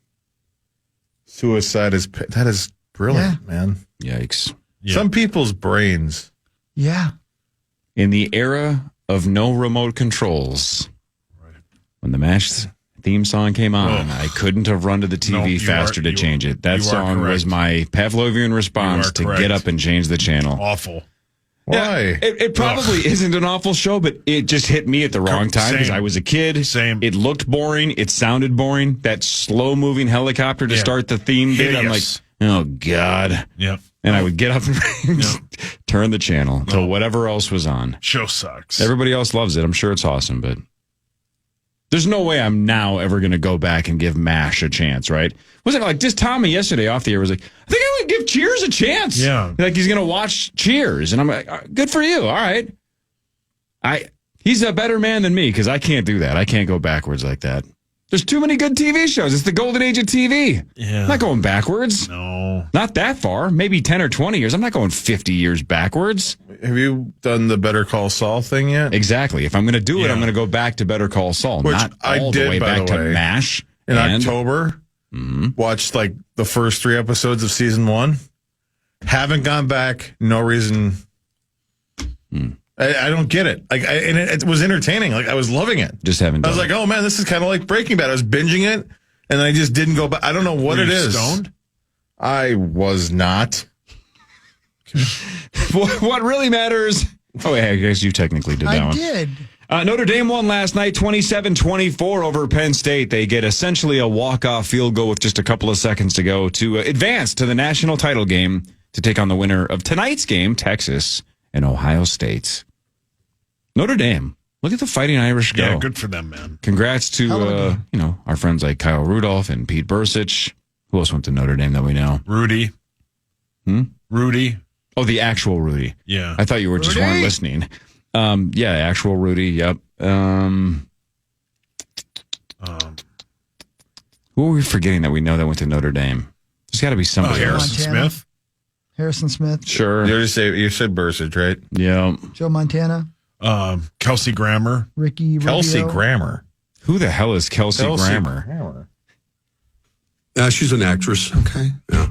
"Suicide is..." That is brilliant, man. Yikes. Yeah. Some people's brains. Yeah. In the era of no remote controls, when the MASH theme song came on, I couldn't have run to the TV faster to change it. That song was my Pavlovian response to get up and change the channel. Awful. Why? It probably isn't an awful show, but it just hit me at the wrong time because I was a kid. Same. It looked boring. It sounded boring. That slow-moving helicopter to start the theme bit, I'm like, oh, God. Yep. And I would get up and turn the channel to whatever else was on. Show sucks. Everybody else loves it. I'm sure it's awesome, but there's no way I'm now ever going to go back and give MASH a chance, right? Wasn't it like just Tommy yesterday off the air was like, I think I'm going to give Cheers a chance. Yeah. Like he's going to watch Cheers. And I'm like, good for you. All right. He's a better man than me because I can't do that. I can't go backwards like that. There's too many good TV shows. It's the golden age of TV. Yeah. I'm not going backwards. No. Not that far. Maybe 10 or 20 years. I'm not going 50 years backwards. Have you done the Better Call Saul thing yet? Exactly. If I'm going to do it, I'm going to go back to Better Call Saul. Which not I all did, the way by back the way. to MASH. In October, watched like the first 3 episodes of season 1. Haven't gone back. No reason. I don't get it. Like, and it was entertaining. Like, I was loving it. Just haven't. I was like, oh man, this is kind of like Breaking Bad. I was binging it, and I just didn't go back. I don't know what Were it you is. stoned? I was not. What really matters? Oh, yeah, I guess you technically did that I one. did. Notre Dame won last night 27-24 over Penn State. They get essentially a walk-off field goal with just a couple of seconds to go to advance to the national title game to take on the winner of tonight's game, Texas and Ohio State. Notre Dame. Look at the Fighting Irish go. Yeah, good for them, man. Congrats to our friends like Kyle Rudolph and Pete Bursich. Who else went to Notre Dame that we know? Rudy. Rudy. Oh, the actual Rudy. Yeah. I thought you were just weren't listening. Yeah, actual Rudy. Yep. Who are we forgetting that we know that went to Notre Dame? There's got to be somebody else. Smith. Harrison Smith. Sure. You said Bursich, right? Yeah. Joe Montana. Kelsey Grammer. Ricky Kelsey Rubio. Grammer. Who the hell is Kelsey Grammer? She's an actress. Okay. Yeah.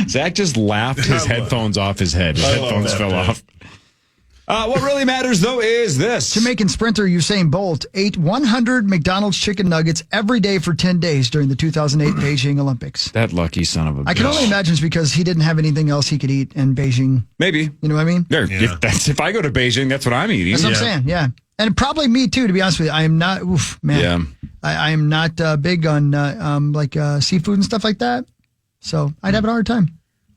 Zach just laughed his headphones off his head. His headphones fell off. What really matters, though, is this. Jamaican sprinter Usain Bolt ate 100 McDonald's chicken nuggets every day for 10 days during the 2008 Beijing Olympics. That lucky son of a bitch. I can only imagine it's because he didn't have anything else he could eat in Beijing. Maybe. You know what I mean? If I go to Beijing, that's what I'm eating. That's what I'm saying, yeah. And probably me, too, to be honest with you. I am not, Yeah. I am not big on seafood and stuff like that. So I'd have a hard time.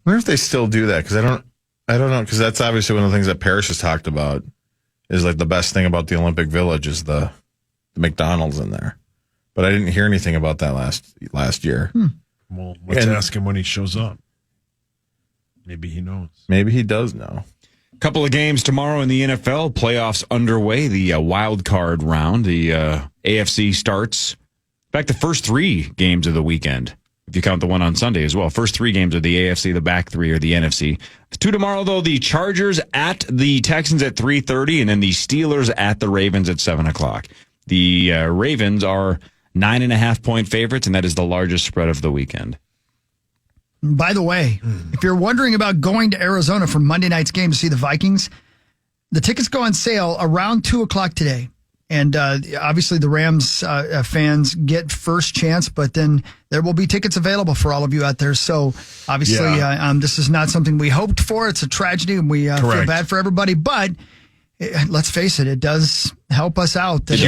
I wonder if they still do that, because I don't know, because that's obviously one of the things that Parrish has talked about is like the best thing about the Olympic Village is the McDonald's in there. But I didn't hear anything about that last year. Well, let's ask him when he shows up. Maybe he knows. Maybe he does know. Couple of games tomorrow in the NFL. Playoffs underway. The wild card round. The AFC starts. In fact, the first 3 games of the weekend, if you count the one on Sunday as well. First 3 games are the AFC, the back 3 are the NFC. The 2 tomorrow, though, the Chargers at the Texans at 3:30, and then the Steelers at the Ravens at 7 o'clock. The Ravens are 9.5-point favorites, and that is the largest spread of the weekend. By the way, if you're wondering about going to Arizona for Monday night's game to see the Vikings, the tickets go on sale around 2 o'clock today. And obviously the Rams fans get first chance, but then there will be tickets available for all of you out there. So obviously this is not something we hoped for. It's a tragedy, and we feel bad for everybody. But let's face it, it does help us out. Go to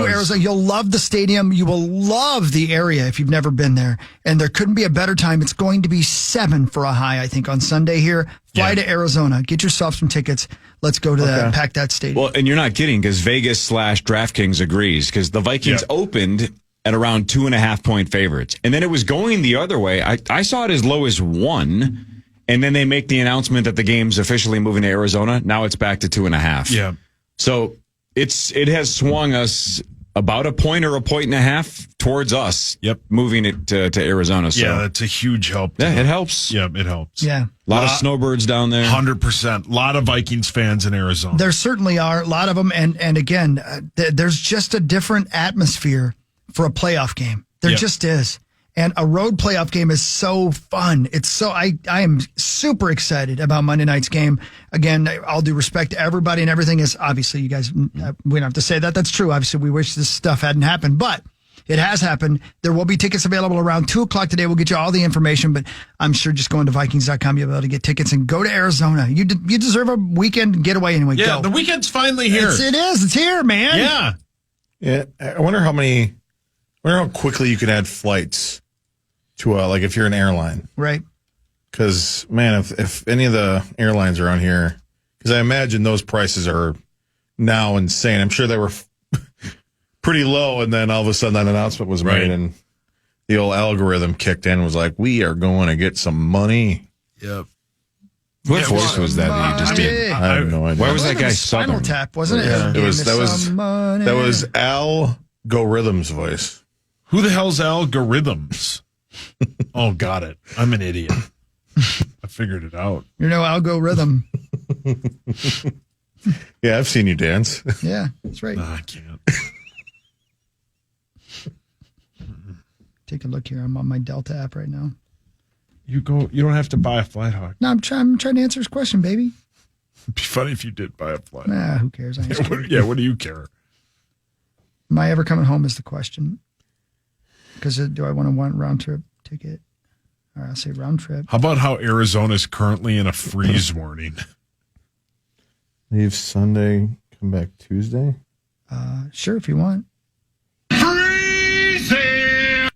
Arizona. You'll love the stadium. You will love the area if you've never been there. And there couldn't be a better time. It's going to be 7 for a high, I think, on Sunday here. Fly to Arizona. Get yourself some tickets. Let's go to pack that stadium. Well, and you're not kidding, because Vegas/DraftKings agrees, because the Vikings opened at around 2.5-point favorites. And then it was going the other way. I saw it as low as 1. And then they make the announcement that the game's officially moving to Arizona. Now it's back to 2.5. Yeah. So it has swung us about a point or a point and a half towards us. Yep. Moving it to Arizona. So. Yeah, that's a huge help. Yeah, it helps. Yeah, it helps. Yeah. A lot of snowbirds down there. 100%. A lot of Vikings fans in Arizona. There certainly are a lot of them. And again, there's just a different atmosphere for a playoff game. There just is. And a road playoff game is so fun. It's so I am super excited about Monday night's game. Again, all due respect to everybody and everything is obviously you guys, we don't have to say that. That's true. Obviously, we wish this stuff hadn't happened, but it has happened. There will be tickets available around 2:00 today. We'll get you all the information, but I'm sure just going to Vikings.com, you'll be able to get tickets and go to Arizona. You deserve a weekend getaway anyway. Yeah, go. the weekend's finally here. It is. It's here, man. Yeah. Yeah. I wonder how quickly you could add flights to like if you're an airline. Right. Because, man, if any of the airlines around here, because I imagine those prices are now insane. I'm sure they were pretty low, and then all of a sudden that announcement was made, and the old algorithm kicked in and was like, we are going to get some money. Yep. What voice was that you just did? I have no idea. Why was that guy Spinal Southern? Tap, wasn't it? Yeah. That was Al Gorithm's voice. Who the hell's algorithms? Oh, got it. I'm an idiot. I figured it out. You're no algorithm. Yeah, I've seen you dance. Yeah, that's right. No, I can't. Take a look here. I'm on my Delta app right now. You don't have to buy a Flight Hawk. No, I'm trying to answer his question, baby. It'd be funny if you did buy a Flight Hawk. Nah, who cares? What do you care? Am I ever coming home is the question. Because do I want round trip ticket? All right, I'll say round trip. How about how Arizona's currently in a freeze warning? Leave Sunday, come back Tuesday? Sure, if you want. Freezing!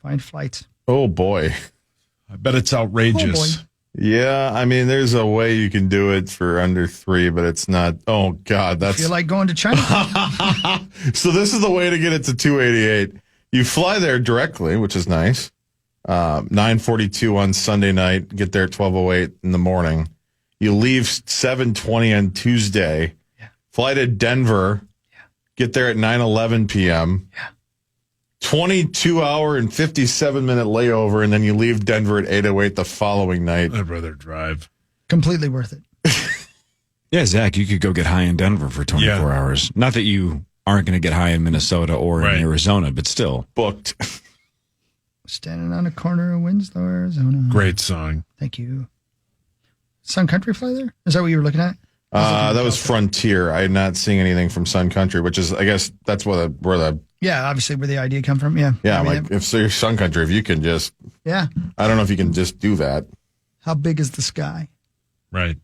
Find flights. Oh, boy. I bet it's outrageous. Oh, boy. Yeah, I mean, there's a way you can do it for under 3, but it's not. Oh, God, that's. I feel like going to China. So this is the way to get it to 288. You fly there directly, which is nice. 9:42 on Sunday night. Get there at 12:08 in the morning. You leave 7:20 on Tuesday. Yeah. Fly to Denver. Yeah. Get there at 9:11 p.m. Yeah. 22-hour and 57-minute layover, and then you leave Denver at 8:08 the following night. I'd rather drive. Completely worth it. Yeah, Zach, you could go get high in Denver for 24 hours. Not that you aren't going to get high in Minnesota or in Arizona, but still. Booked. Standing on a corner of Winslow, Arizona. Great song. Thank you. Sun Country fly there? Is that what you were looking at? That was Frontier. I had not seen anything from Sun Country, which is, I guess, that's where the yeah, obviously where the idea come from. Yeah. Yeah, if you're Sun Country, if you can just. Yeah. I don't know if you can just do that. How big is the sky? Right.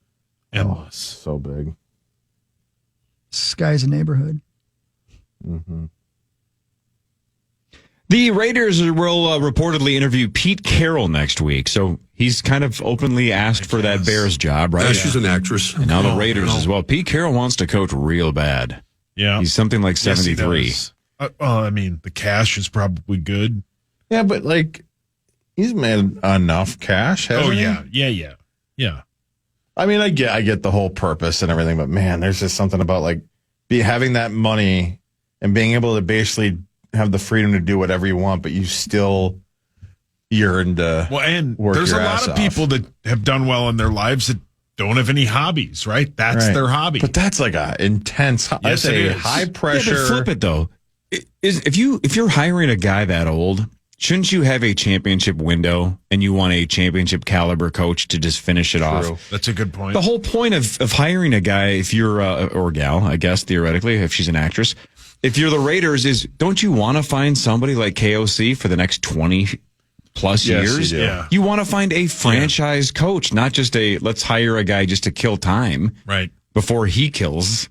Endless. So big. Sky's a neighborhood. Mm-hmm. The Raiders will reportedly interview Pete Carroll next week, so he's kind of openly asked for that Bears job, right? Yeah, she's an actress. And now the Raiders as well. Pete Carroll wants to coach real bad. Yeah. He's something like 73. Yes, I mean, the cash is probably good. Yeah, but he's made enough cash, hasn't he? Yeah. I mean, I get the whole purpose and everything, but man, there's just something about having that money and being able to basically have the freedom to do whatever you want, but you still yearn to work there's your a ass lot of off. people that have done well in their lives that don't have any hobbies, right? That's their hobby. But that's like a intense, Yes, I'd say it is. high pressure. Yeah, but flip it though. If you're hiring a guy that old shouldn't you have a championship window and you want a championship caliber coach to just finish it off? That's a good point. The whole point of hiring a guy, if you're or gal, I guess theoretically, if she's an actress, if you're the Raiders, is don't you want to find somebody like KOC for the next 20 plus years? You do. Yeah. You want to find a franchise coach, not just a let's hire a guy just to kill time, right? Before he gets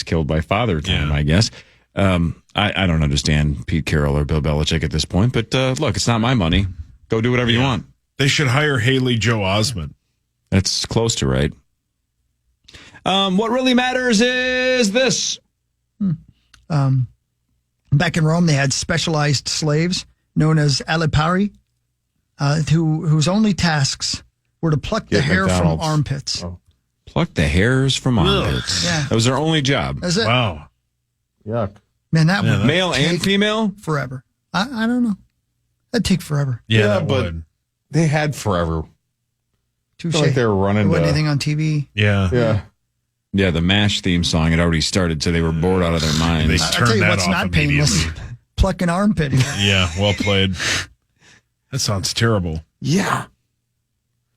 killed by father time, I guess. I don't understand Pete Carroll or Bill Belichick at this point, but look, it's not my money. Go do whatever you want. They should hire Haley Joe Osment. That's close to right. What really matters is this. Back in Rome, they had specialized slaves known as alipari, whose only tasks were to pluck the hair from armpits. Oh. Pluck the hairs from armpits. Yeah. That was their only job. That's it. Wow. Yuck. Man, that would male and female? Forever. I don't know. That'd take forever. Yeah, but they had forever. Touché. Feel like they were running. There wasn't anything on TV. Yeah. Yeah, the MASH theme song had already started, so they were bored out of their minds. I'll tell you what's not painless. Plucking armpit hair. Yeah, well played. That sounds terrible. Yeah.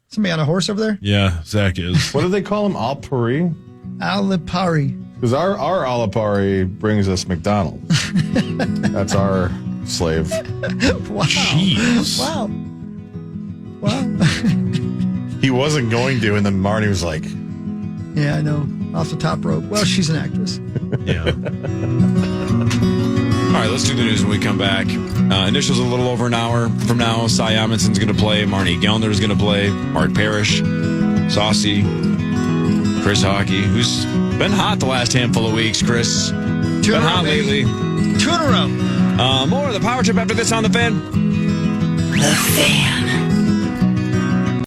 Somebody on a horse over there? Yeah, Zach is. What do they call him? Alpari? Alipari. Because our Alipari brings us McDonald's. That's our slave. Wow. Jeez. Wow. Wow. He wasn't going to, and then Marnie was like, Yeah, I know. Off the top rope. Well, she's an actress. Yeah. All right, let's do the news when we come back. Initials a little over an hour from now. Cy Amundsen's going to play. Marnie Gellner's going to play. Art Parrish. Saucy. Chris Hockey, who's been hot the last handful of weeks, Chris. Been hot lately. 2 in a row. More of the Power Trip after this on The Fan. The Fan.